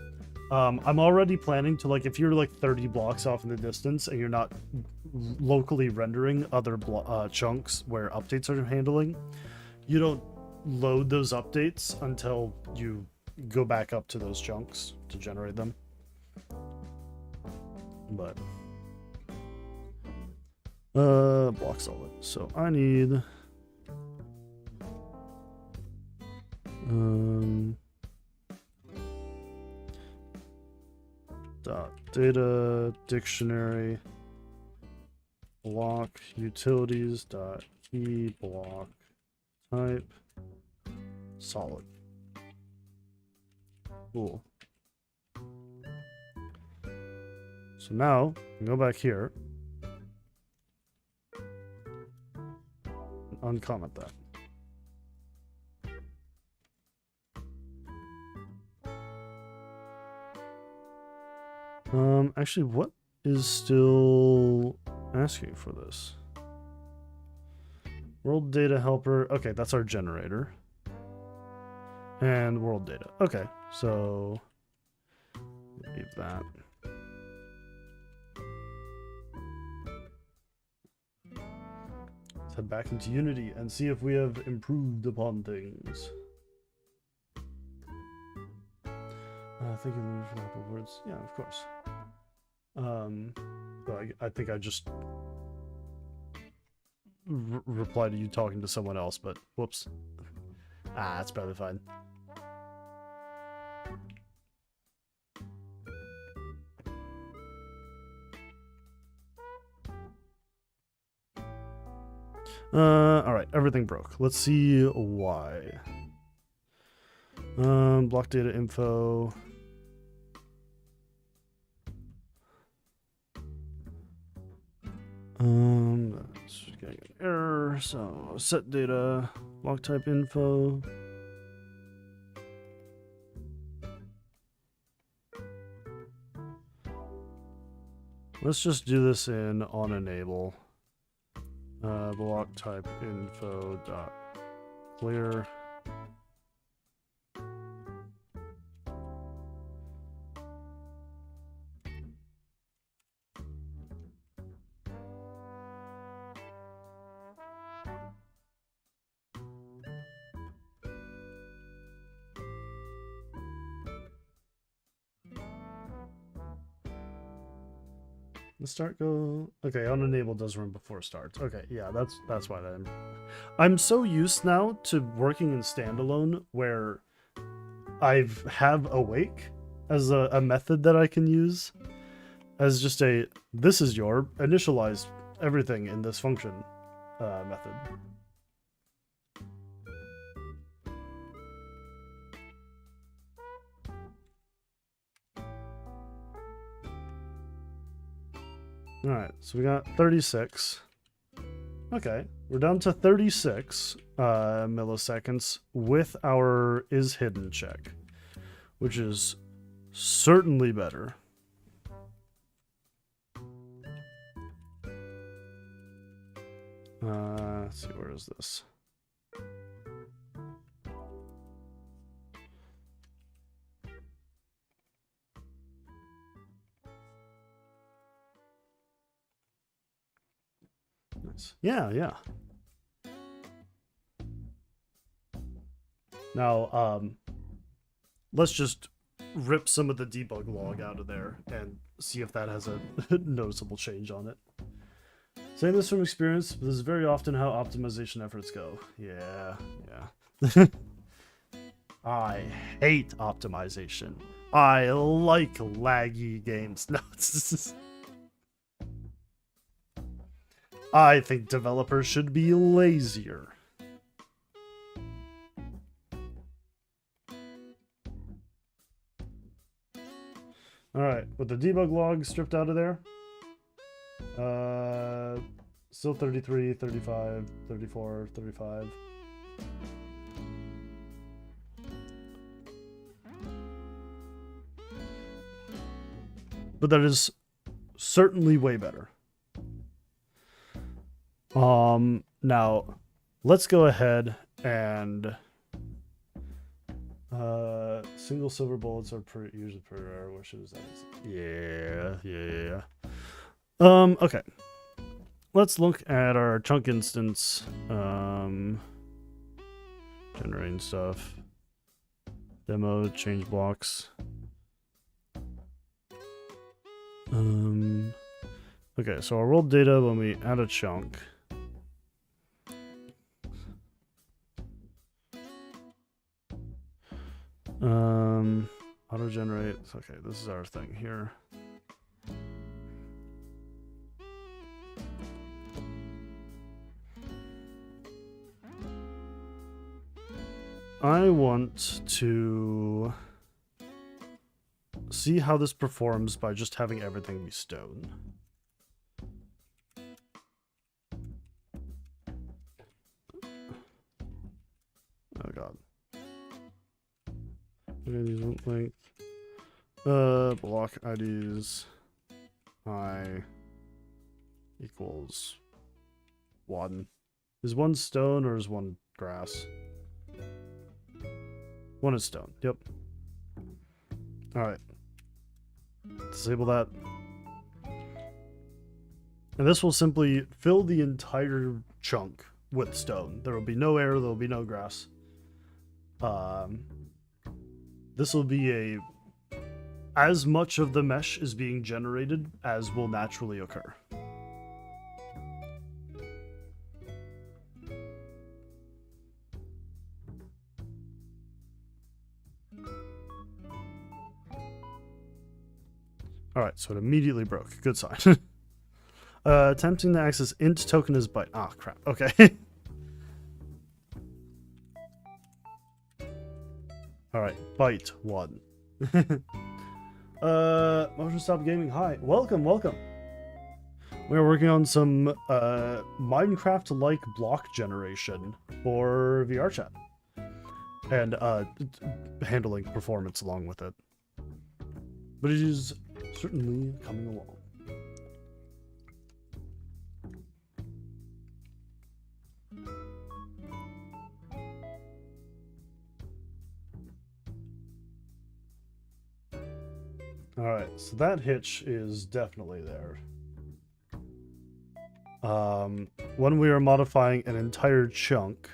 [SPEAKER 1] I'm already planning to, like, if you're like 30 blocks off in the distance and you're not locally rendering other chunks where updates are handling, you don't load those updates until you go back up to those chunks to generate them. But block solid. So I need data dictionary block utilities dot key block type solid. Cool. So now we go back here and uncomment that. Actually, what is still asking for this? World data helper. Okay, that's our generator. And world data. Okay, so leave that. Let's head back into Unity and see if we have improved upon things. Thank you, Louis, for the helpful words. Yeah, of course. So I think I just replied to you talking to someone else, but whoops. That's probably fine. All right, everything broke. Let's see why. Block data info. That's getting an error. So set data, block type info. Let's just do this in on enable. block type info dot clear. The start go okay. Unenable does run before starts. Okay, yeah, that's why that. I'm so used now to working in standalone where I have awake as a method that I can use as just a this is your initialize everything in this function method. All right, so we got 36. Okay, we're down to 36 milliseconds with our is hidden check, which is certainly better. Let's see, where is this? Nice. Yeah. Now, let's just rip some of the debug log out of there and see if that has a noticeable change on it. Saying this from experience, this is very often how optimization efforts go. Yeah. I hate optimization. I like laggy games. No, I think developers should be lazier. Alright, with the debug log stripped out of there, still 33, 35, 34, 35. But that is certainly way better. Now let's go ahead and single silver bullets are usually pretty rare. What should that? Yeah. Okay. Let's look at our chunk instance. Generating stuff. Demo, change blocks. Okay, so our world data when we add a chunk. Auto generate. Okay, this is our thing here. I want to see how this performs by just having everything be stone. Oh god. Okay, these won't link. Block IDs I equals 1. Is 1 stone or is 1 grass? 1 is stone. Yep. Alright. Disable that. And this will simply fill the entire chunk with stone. There will be no air, there will be no grass. This will be as much of the mesh is being generated as will naturally occur. Alright, so it immediately broke. Good sign. Attempting to access int token is byte. Ah, crap. Okay. Alright, byte 1. Motion Stop Gaming, hi. Welcome. We're working on some Minecraft-like block generation for VR chat. And handling performance along with it. But it is certainly coming along. Alright, so that hitch is definitely there. When we are modifying an entire chunk,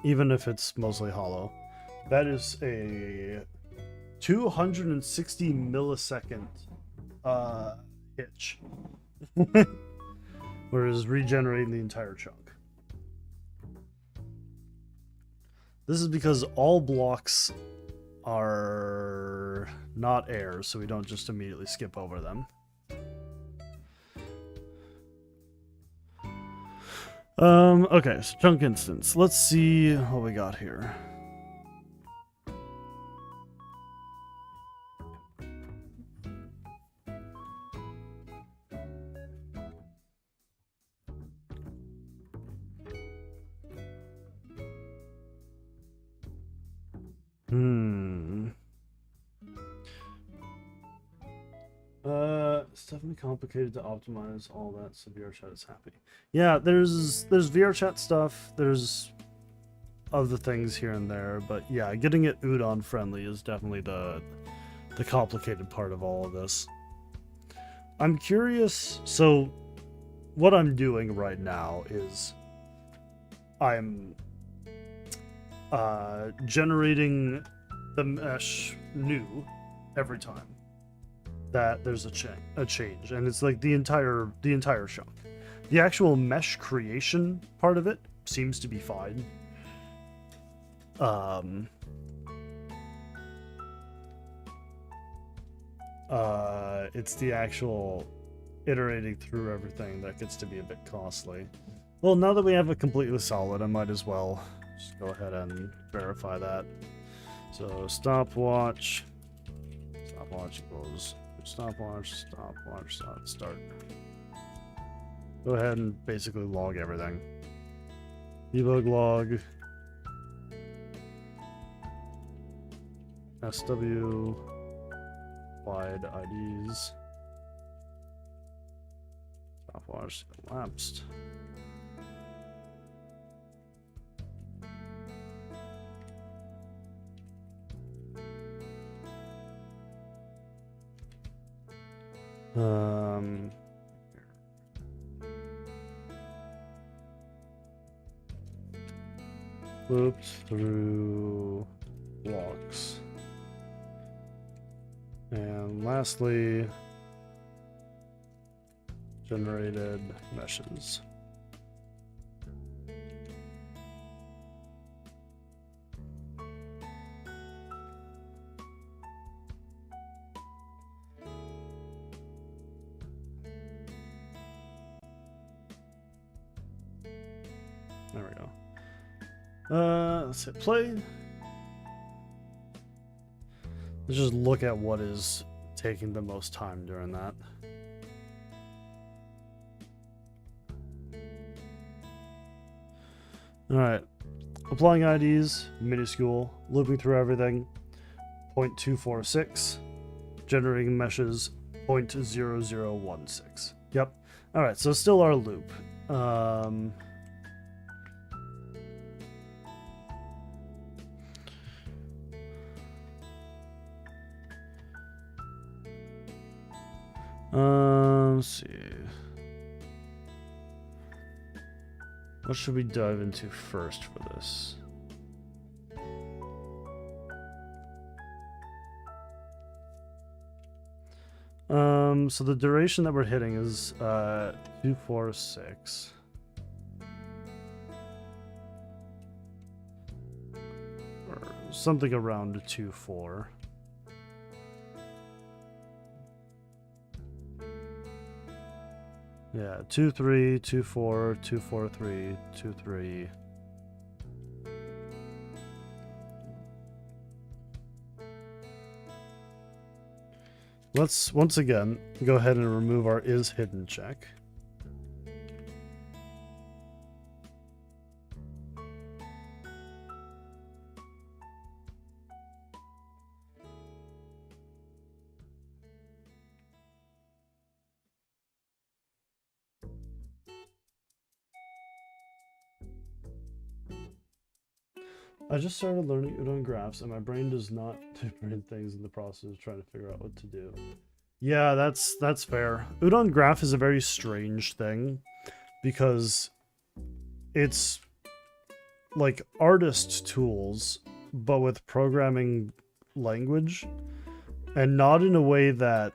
[SPEAKER 1] even if it's mostly hollow, that is a 260 millisecond hitch. Whereas regenerating the entire chunk. This is because all blocks are not air, so we don't just immediately skip over them. Okay, so chunk instance. Let's see what we got here. It's definitely complicated to optimize all that so VRChat is happy. Yeah, there's VRChat stuff, there's other things here and there, but yeah, getting it Udon friendly is definitely the complicated part of all of this. I'm curious, so what I'm doing right now is I'm generating the mesh new every time that there's a change, and it's like the entire chunk. The actual mesh creation part of it seems to be fine. It's the actual iterating through everything that gets to be a bit costly. Well, now that we have it completely solid, I might as well just go ahead and verify that. So stopwatch equals stopwatch, start. Go ahead and basically log everything. Debug log. SW wide IDs. Stopwatch elapsed. Looped through blocks. And lastly, generated meshes. There we go. Let's hit play. Let's just look at what is taking the most time during that. Alright. Applying IDs, minuscule, looping through everything, 0.246, generating meshes, 0.0016. Yep. Alright, so still our loop. Let's see. What should we dive into first for this? So the duration that we're hitting is 246. Or something around 24. Yeah, 2-3, 2-4, 2-4-3, 2-3. Let's once again go ahead and remove our is hidden check. I just started learning Udon graphs, and my brain does not do brain things in the process of trying to figure out what to do. Yeah, that's fair. Udon graph is a very strange thing because it's like artist tools, but with programming language, and not in a way that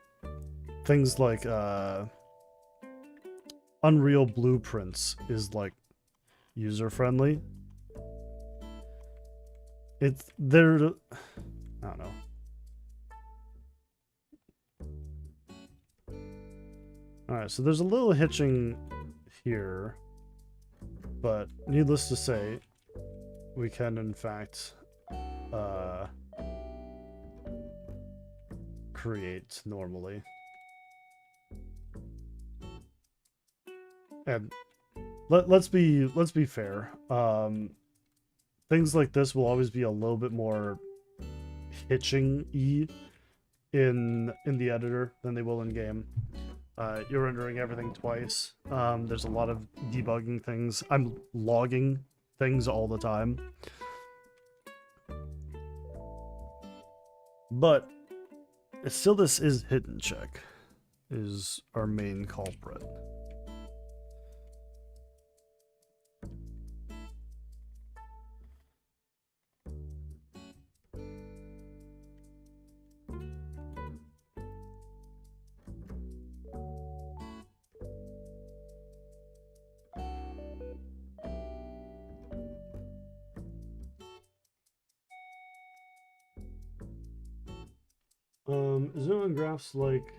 [SPEAKER 1] things like Unreal Blueprints is like user friendly. It's there. I don't know. All right, so there's a little hitching here, but needless to say, we can in fact create normally. And let's be fair. Things like this will always be a little bit more hitching-y in the editor than they will in game. You're rendering everything twice. There's a lot of debugging things. I'm logging things all the time. But still, this is hidden check is our main culprit. Is it on graphs like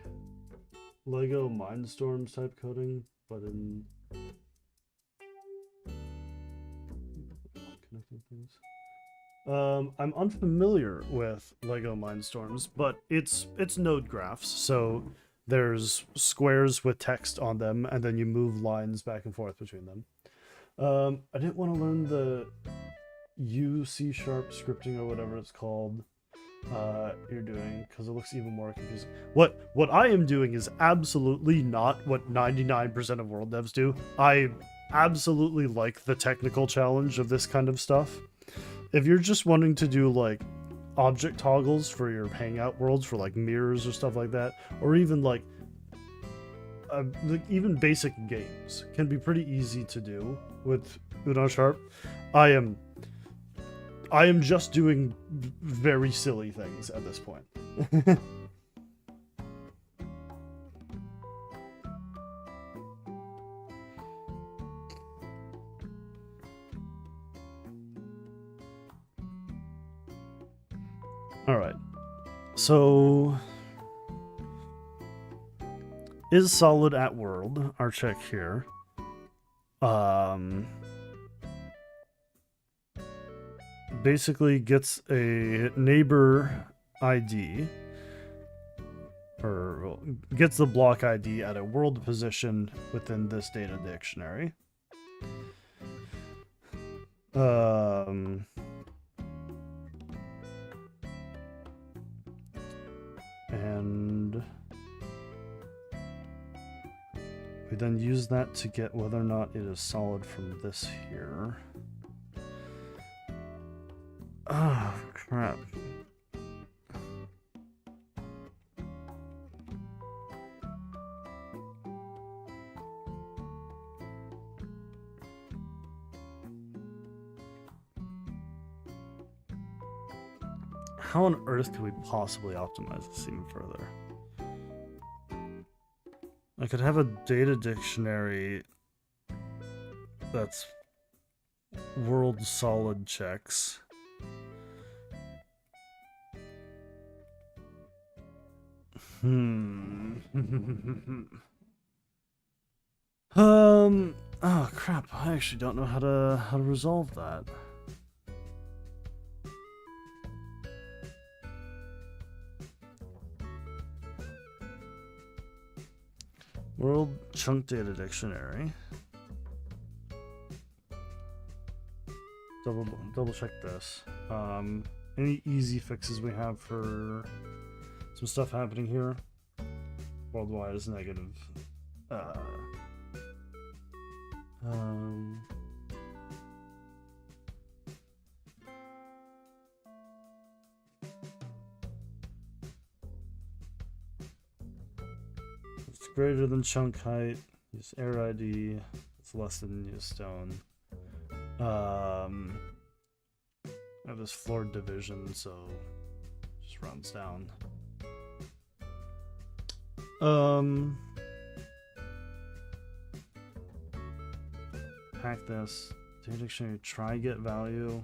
[SPEAKER 1] Lego Mindstorms type coding, but in connecting things? I'm unfamiliar with Lego Mindstorms, but it's node graphs, so there's squares with text on them, and then you move lines back and forth between them. I didn't want to learn the C# scripting or whatever it's called. You're doing, because it looks even more confusing. What I am doing is absolutely not what 99% of world devs do. I absolutely like the technical challenge of this kind of stuff. If you're just wanting to do like object toggles for your hangout worlds, for like mirrors or stuff like that, or even like even basic games can be pretty easy to do with Udon Sharp. I am just doing very silly things at this point. All right. So is solid at world, our check here. Basically gets a neighbor ID, or gets the block ID at a world position within this data dictionary. And we then use that to get whether or not it is solid from this here. Oh, crap. How on earth could we possibly optimize this even further? I could have a data dictionary that's world solid checks. Oh crap, I actually don't know how to resolve that. World chunk data dictionary. Double check this. Any easy fixes we have for some stuff happening here? Worldwide is negative. greater than chunk height. Use air ID. It's less than use stone. I have this floor division, so just runs down. Hack this. Data dictionary, try get value.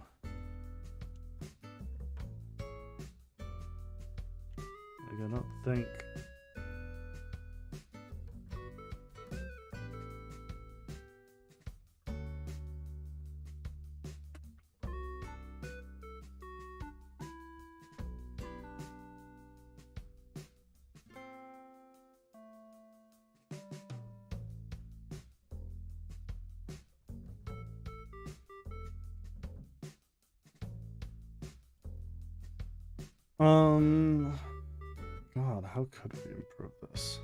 [SPEAKER 1] Like, I don't think. God, how could we improve this?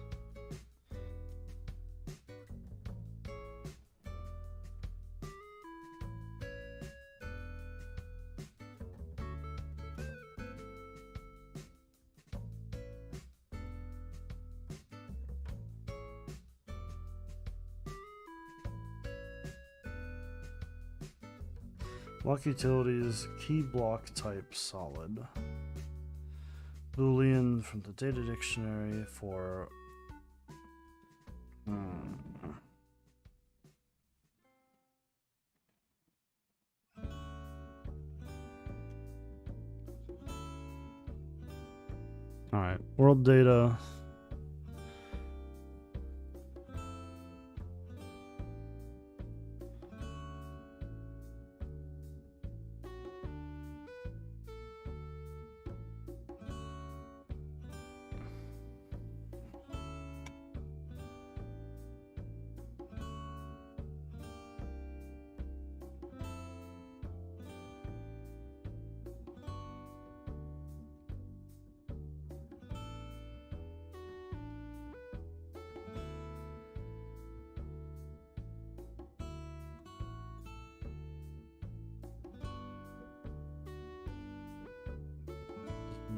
[SPEAKER 1] Block utilities, key block type solid. Boolean from the data dictionary for Alright, world data.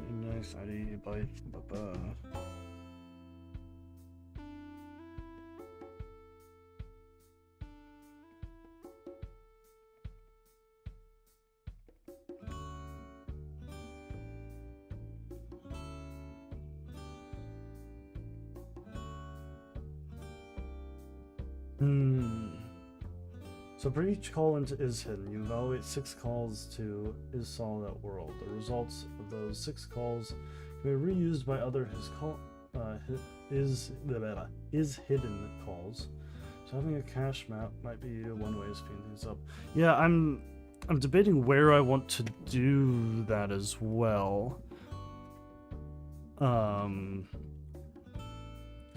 [SPEAKER 1] Index ID byte. So for each call into is hidden, you evaluate 6 calls to is solid at world. The results of those 6 calls can be reused by other is hidden calls. So having a cache map might be one way of speeding things up. Yeah, I'm debating where I want to do that as well. Because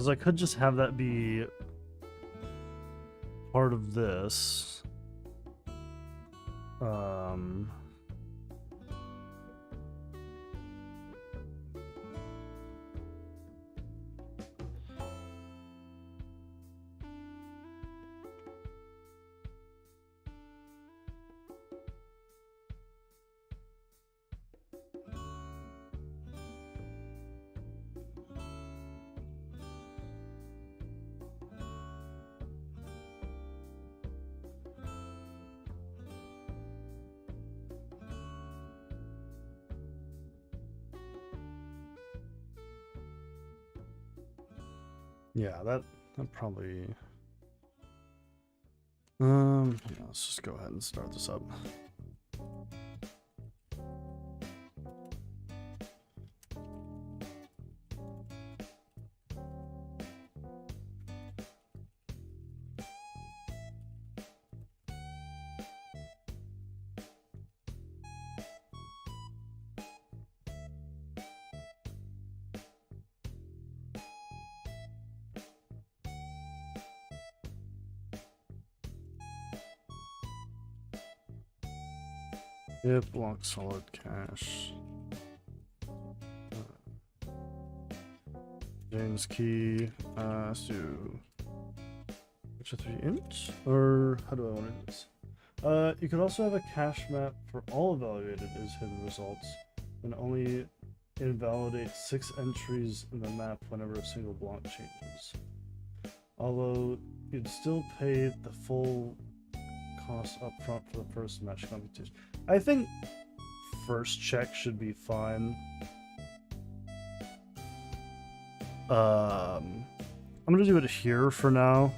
[SPEAKER 1] I could just have that be part of this. Yeah, that probably. Yeah, let's just go ahead and start this up. If block solid cache. James key. Let's do which a 3-inch, or how do I want to do this? You could also have a cache map for all evaluated is hidden results, and only invalidate 6 entries in the map whenever a single block changes. Although you'd still pay the full cost up front for the first mesh computation. I think first check should be fine. I'm gonna do it here for now.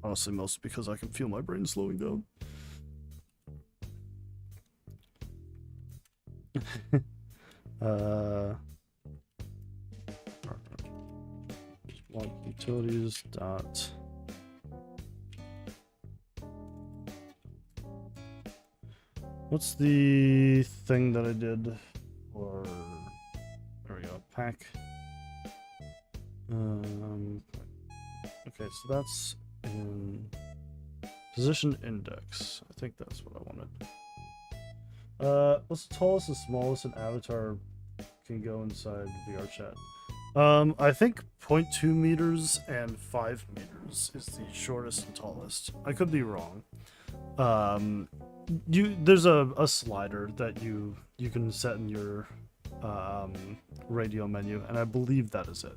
[SPEAKER 1] Honestly, mostly because I can feel my brain slowing down. Log utilities dot. What's the thing that I did for? There we go. Pack. Okay, so that's in position index. I think that's what I wanted. What's the tallest and smallest an avatar can go inside VR chat? I think 0.2 meters and 5 meters is the shortest and tallest. I could be wrong. There's a slider that you can set in your radio menu, and I believe that is it.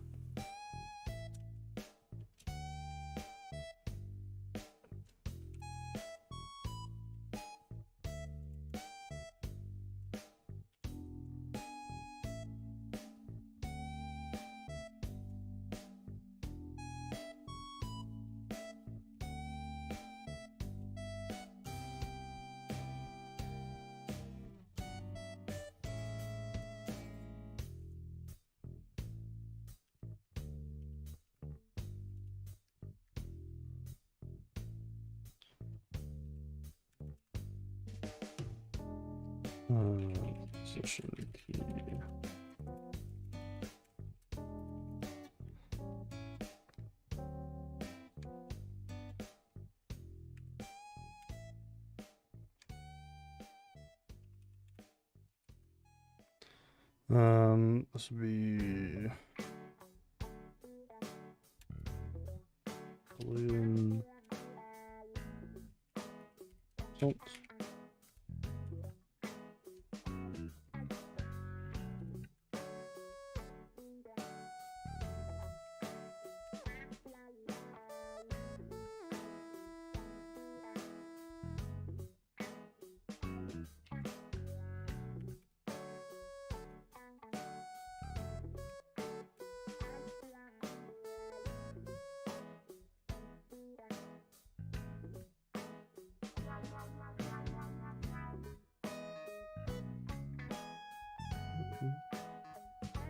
[SPEAKER 1] Position key. This would be balloon salt.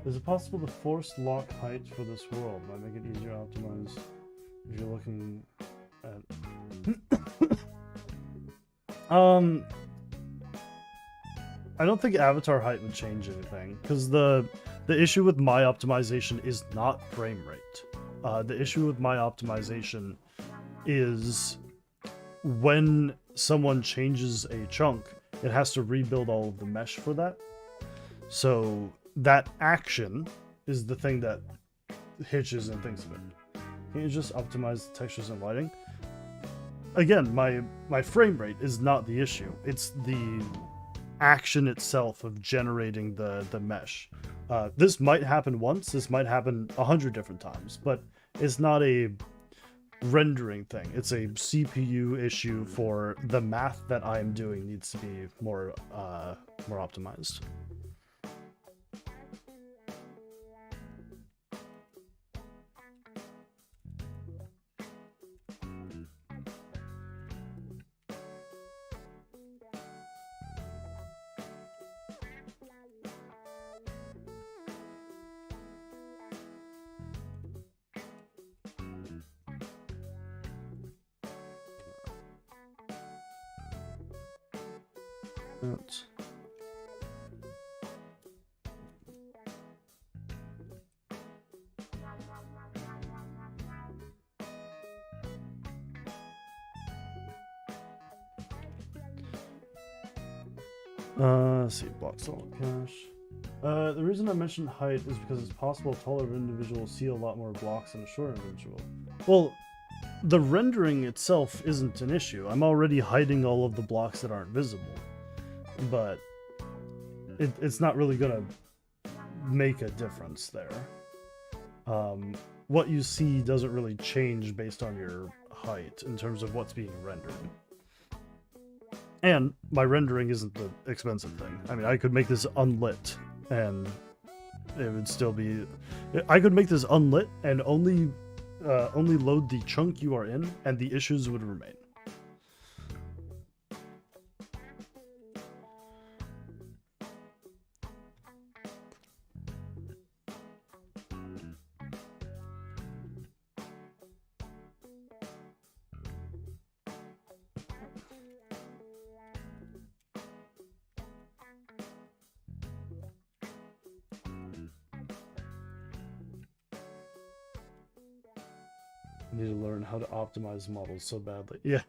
[SPEAKER 1] Is it possible to force lock height for this world? Might make it easier to optimize if you're looking at... I don't think avatar height would change anything, because the issue with my optimization is not frame rate. The issue with my optimization is when someone changes a chunk, it has to rebuild all of the mesh for that. So that action is the thing that hitches and thinks of it. Can you just optimize the textures and lighting? Again, my frame rate is not the issue. It's the action itself of generating the mesh. This might happen once, this might happen 100 different times, but it's not a rendering thing. It's a CPU issue for the math that I am doing needs to be more optimized. Let's see, block solid cache. The reason I mentioned height is because it's possible a taller individual will see a lot more blocks than a shorter individual. Well, the rendering itself isn't an issue. I'm already hiding all of the blocks that aren't visible. But it's not really gonna make a difference there. what you see doesn't really change based on your height in terms of what's being rendered. And my rendering isn't the expensive thing. I mean, I could make this unlit and it would still be... I could make this unlit and only load the chunk you are in and the issues would remain. I need to learn how to optimize models so badly. Yeah.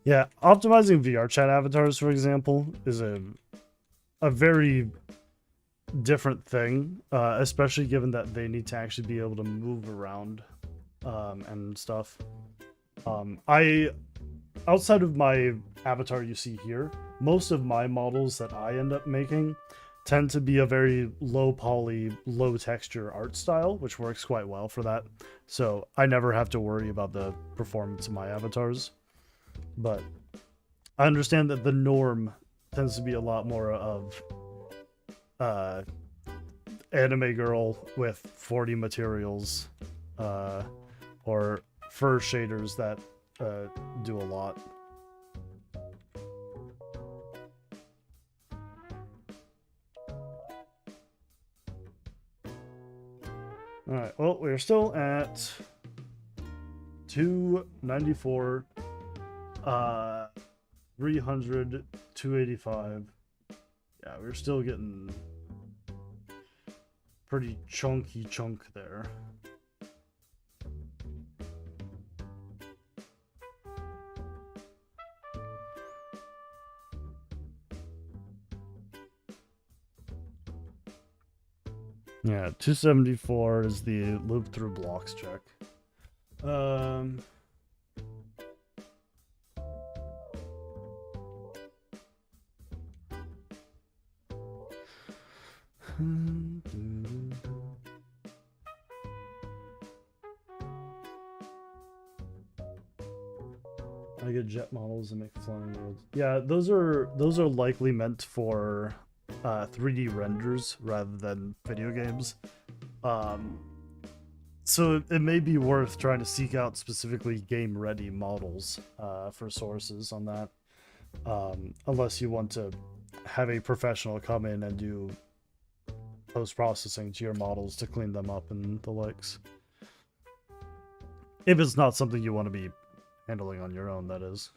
[SPEAKER 1] Yeah, optimizing VR chat avatars, for example, is a very different thing, especially given that they need to actually be able to move around and stuff. Outside of my avatar you see here, most of my models that I end up making tend to be a very low poly, low texture art style, which works quite well for that. So I never have to worry about the performance of my avatars. But I understand that the norm tends to be a lot more of anime girl with 40 materials or fur shaders that do a lot. Alright, well, we're still at 294, 300, 285. Yeah, we're still getting pretty chunky chunk there. Yeah, 274 is the loop through blocks check. I get jet models and make flying worlds. Yeah, those are likely meant for 3D renders rather than video games. So it may be worth trying to seek out specifically game-ready models for sources on that, unless you want to have a professional come in and do post-processing to your models to clean them up and the likes. If it's not something you want to be handling on your own, that is.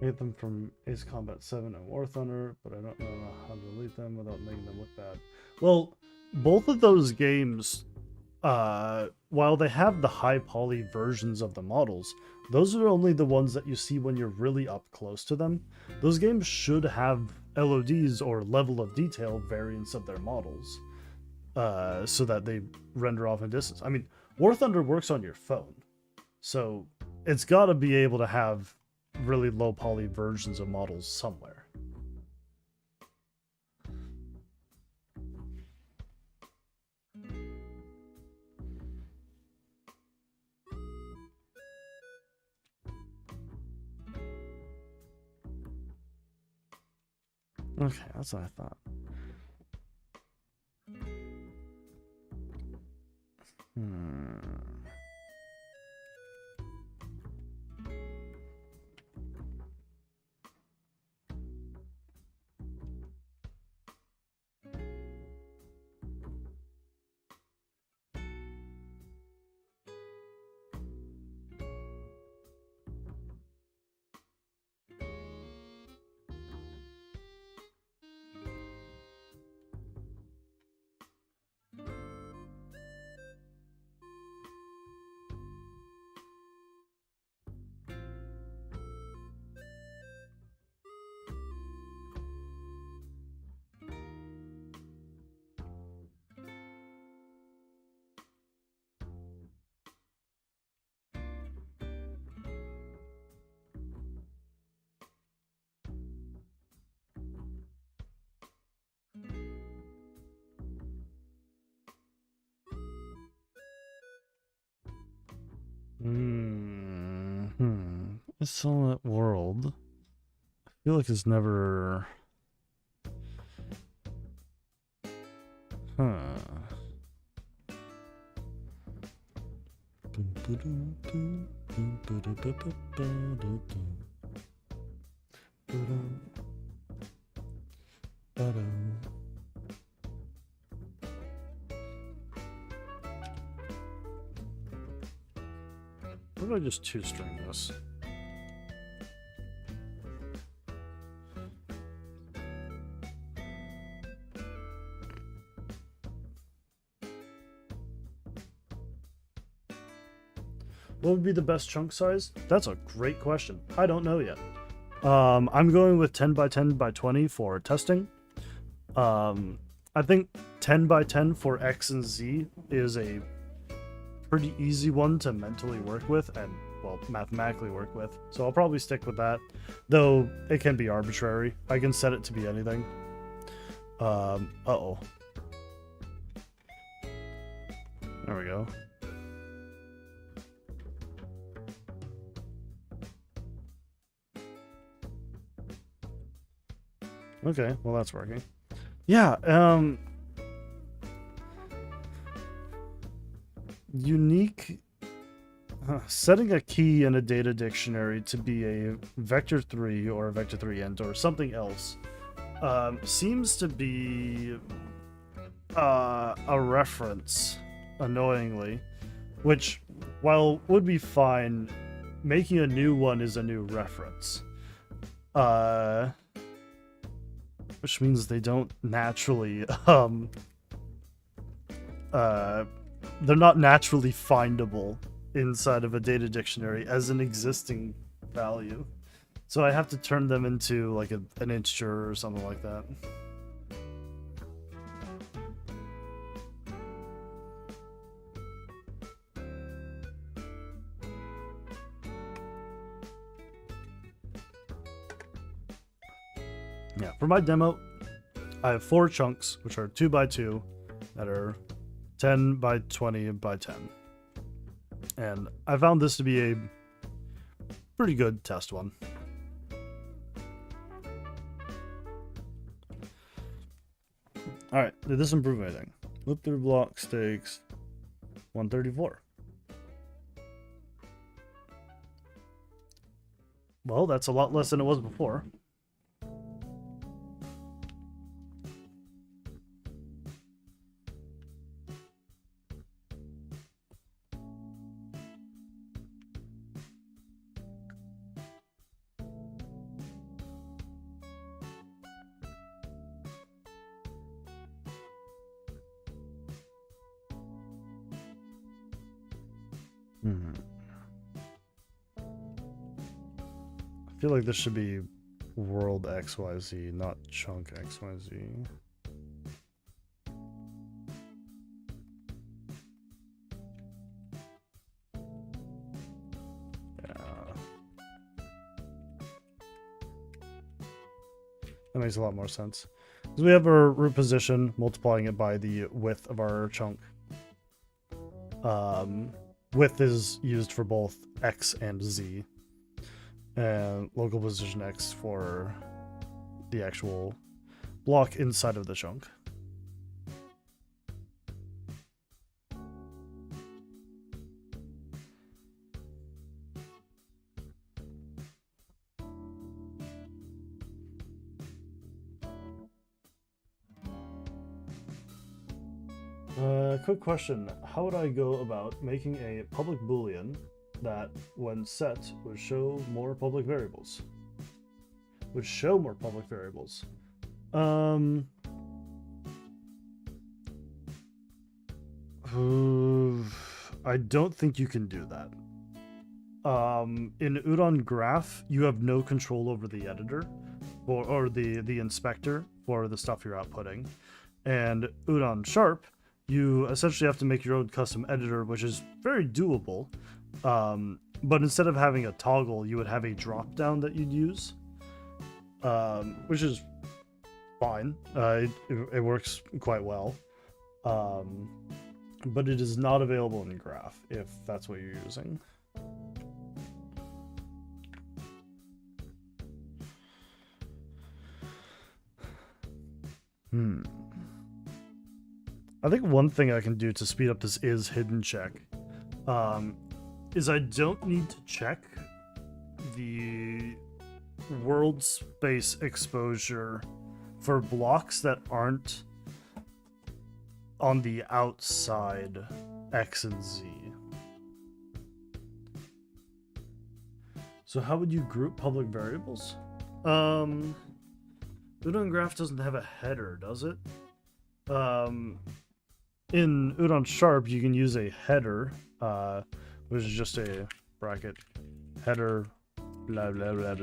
[SPEAKER 1] Hate them from Ace Combat 7 and War Thunder, but I don't know how to delete them without making them look bad. Well, both of those games, while they have the high poly versions of the models, those are only the ones that you see when you're really up close to them. Those games should have LODs or level of detail variants of their models, so that they render off in distance. I mean, War Thunder works on your phone, so it's got to be able to have really low poly versions of models somewhere. Okay, that's what I thought. Solid world. I feel like it's never. Huh. What if I just two-string this? What would be the best chunk size? That's a great question. I don't know yet. I'm going with 10 by 10 by 20 for testing. I think 10 by 10 for X and Z is a pretty easy one to mentally work with and, well, mathematically work with. So I'll probably stick with that, though it can be arbitrary. I can set it to be anything. Uh-oh. There we go. Okay, well that's working. Yeah, unique setting a key in a data dictionary to be a vector3 or a vector3 int or something else seems to be a reference, annoyingly, which, while would be fine, making a new one is a new reference. Which means they don't naturally, they're not naturally findable inside of a data dictionary as an existing value. So I have to turn them into like an integer or something like that. Yeah, for my demo, I have 4 chunks, which are 2 by 2, that are 10 by 20 by 10. And I found this to be a pretty good test one. Alright, did this improve anything? Loop through blocks takes 134. Well, that's a lot less than it was before. I feel like this should be world XYZ, not chunk XYZ. Yeah. That makes a lot more sense. So we have our root position, multiplying it by the width of our chunk. Width is used for both X and Z. And local position X for the actual block inside of the chunk. Quick question. How would I go about making a public boolean that, when set, would show more public variables? I don't think you can do that. In Udon Graph, you have no control over the editor or the inspector for the stuff you're outputting. And Udon Sharp, you essentially have to make your own custom editor, which is very doable. But instead of having a toggle, you would have a drop down that you'd use, which is fine. It works quite well. But it is not available in Graph if that's what you're using. I think one thing I can do to speed up this is hidden check. Is I don't need to check the world space exposure for blocks that aren't on the outside X and Z. So how would you group public variables? Udon graph doesn't have a header, does it? In Udon Sharp, you can use a header, which is just a bracket header, blah blah blah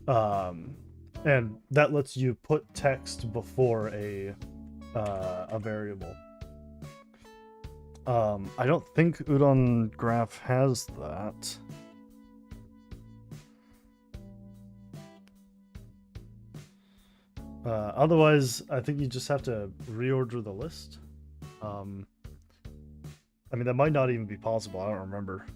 [SPEAKER 1] blah, and that lets you put text before a variable. I don't think Udon graph has that. Otherwise, I think you just have to reorder the list. I mean, that might not even be possible. I don't remember.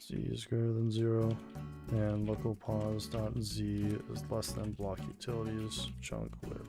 [SPEAKER 1] Z is greater than 0, and local pause dot z is less than block utilities chunk width.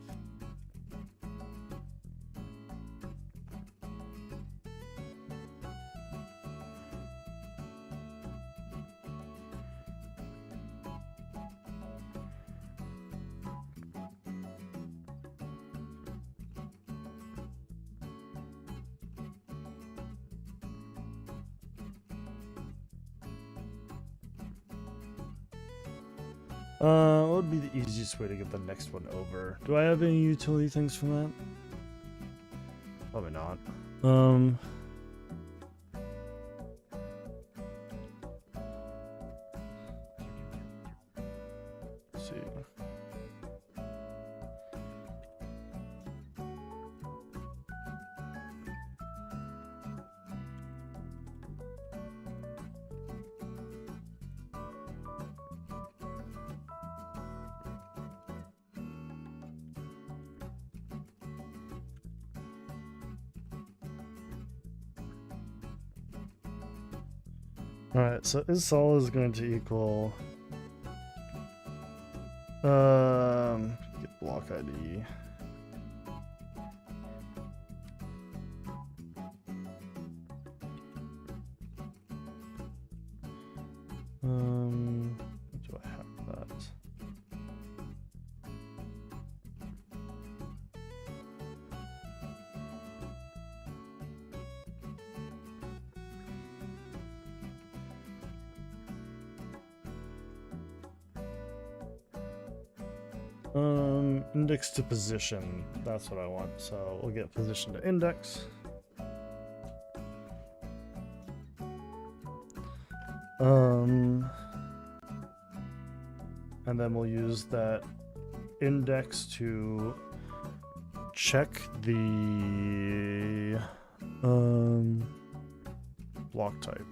[SPEAKER 1] What would be the easiest way to get the next one over? Do I have any utility things from that? Probably not. Let's see. Alright, so isSol is going to equal get block ID. Do I have that? Index to position, that's what I want. So we'll get position to index. And then we'll use that index to check the block type.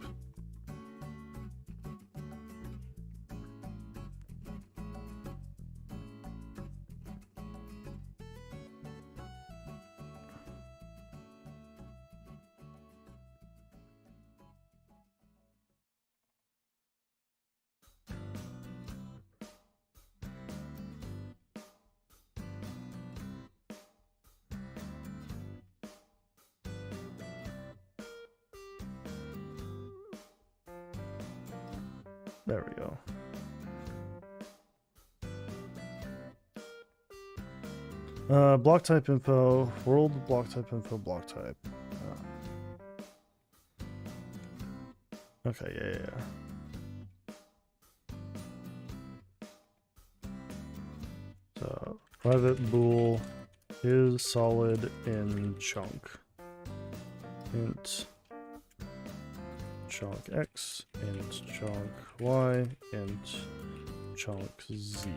[SPEAKER 1] There we go. Block type info, world block type info, block type. Okay, yeah. So private bool is solid in chunk. Int chunk x, int chunk y, int chunk z.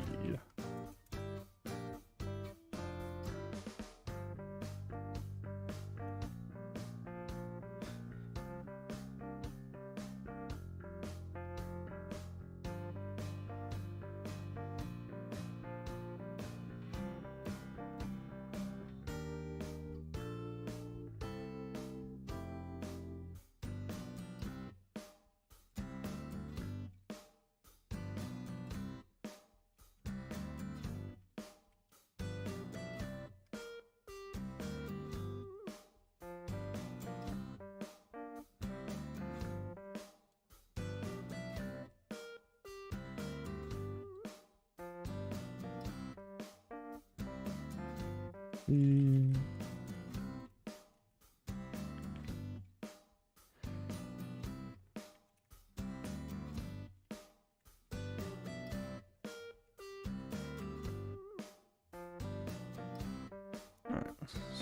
[SPEAKER 1] see.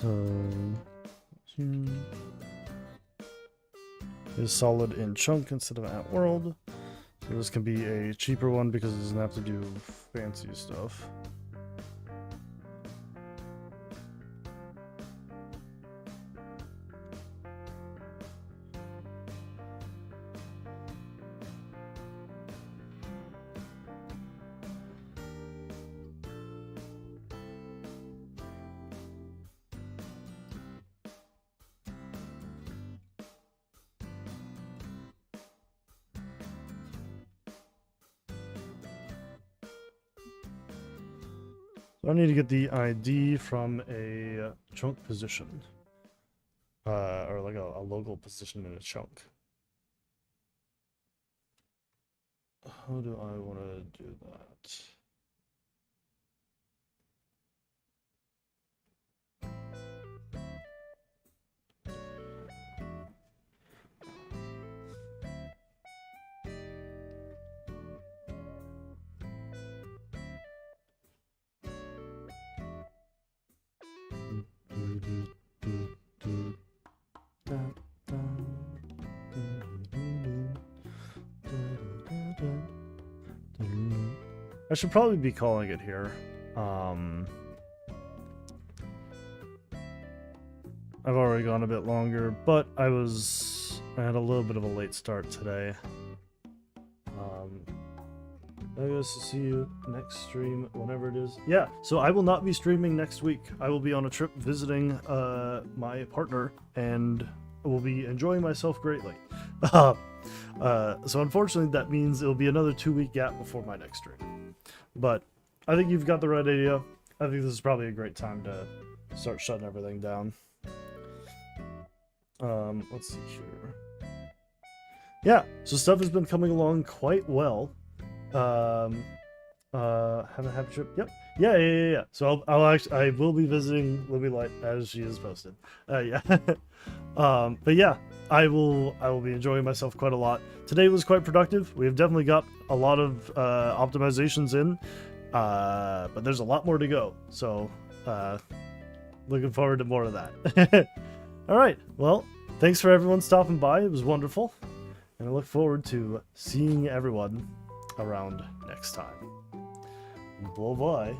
[SPEAKER 1] So is solid in chunk instead of at world. So this can be a cheaper one because it doesn't have to do fancy stuff. So I need to get the ID from a chunk position. Or like a local position in a chunk. How do I want to do that? I should probably be calling it here. I've already gone a bit longer, but I had a little bit of a late start today. I guess to see you next stream, whenever it is. Yeah, so I will not be streaming next week. I will be on a trip visiting my partner, and will be enjoying myself greatly. So unfortunately, that means it'll be another 2-week gap before my next stream. But I think you've got the right idea. I think this is probably a great time to start shutting everything down. Let's see here. Yeah, so stuff has been coming along quite well. Have a happy trip. Yep. Yeah. So I will be visiting Libby Light as she is posted. Yeah. But yeah, I will be enjoying myself quite a lot. Today was quite productive. We have definitely got a lot of optimizations in, but there's a lot more to go. So looking forward to more of that. All right. Well, thanks for everyone stopping by. It was wonderful, and I look forward to seeing everyone around next time. Bye bye.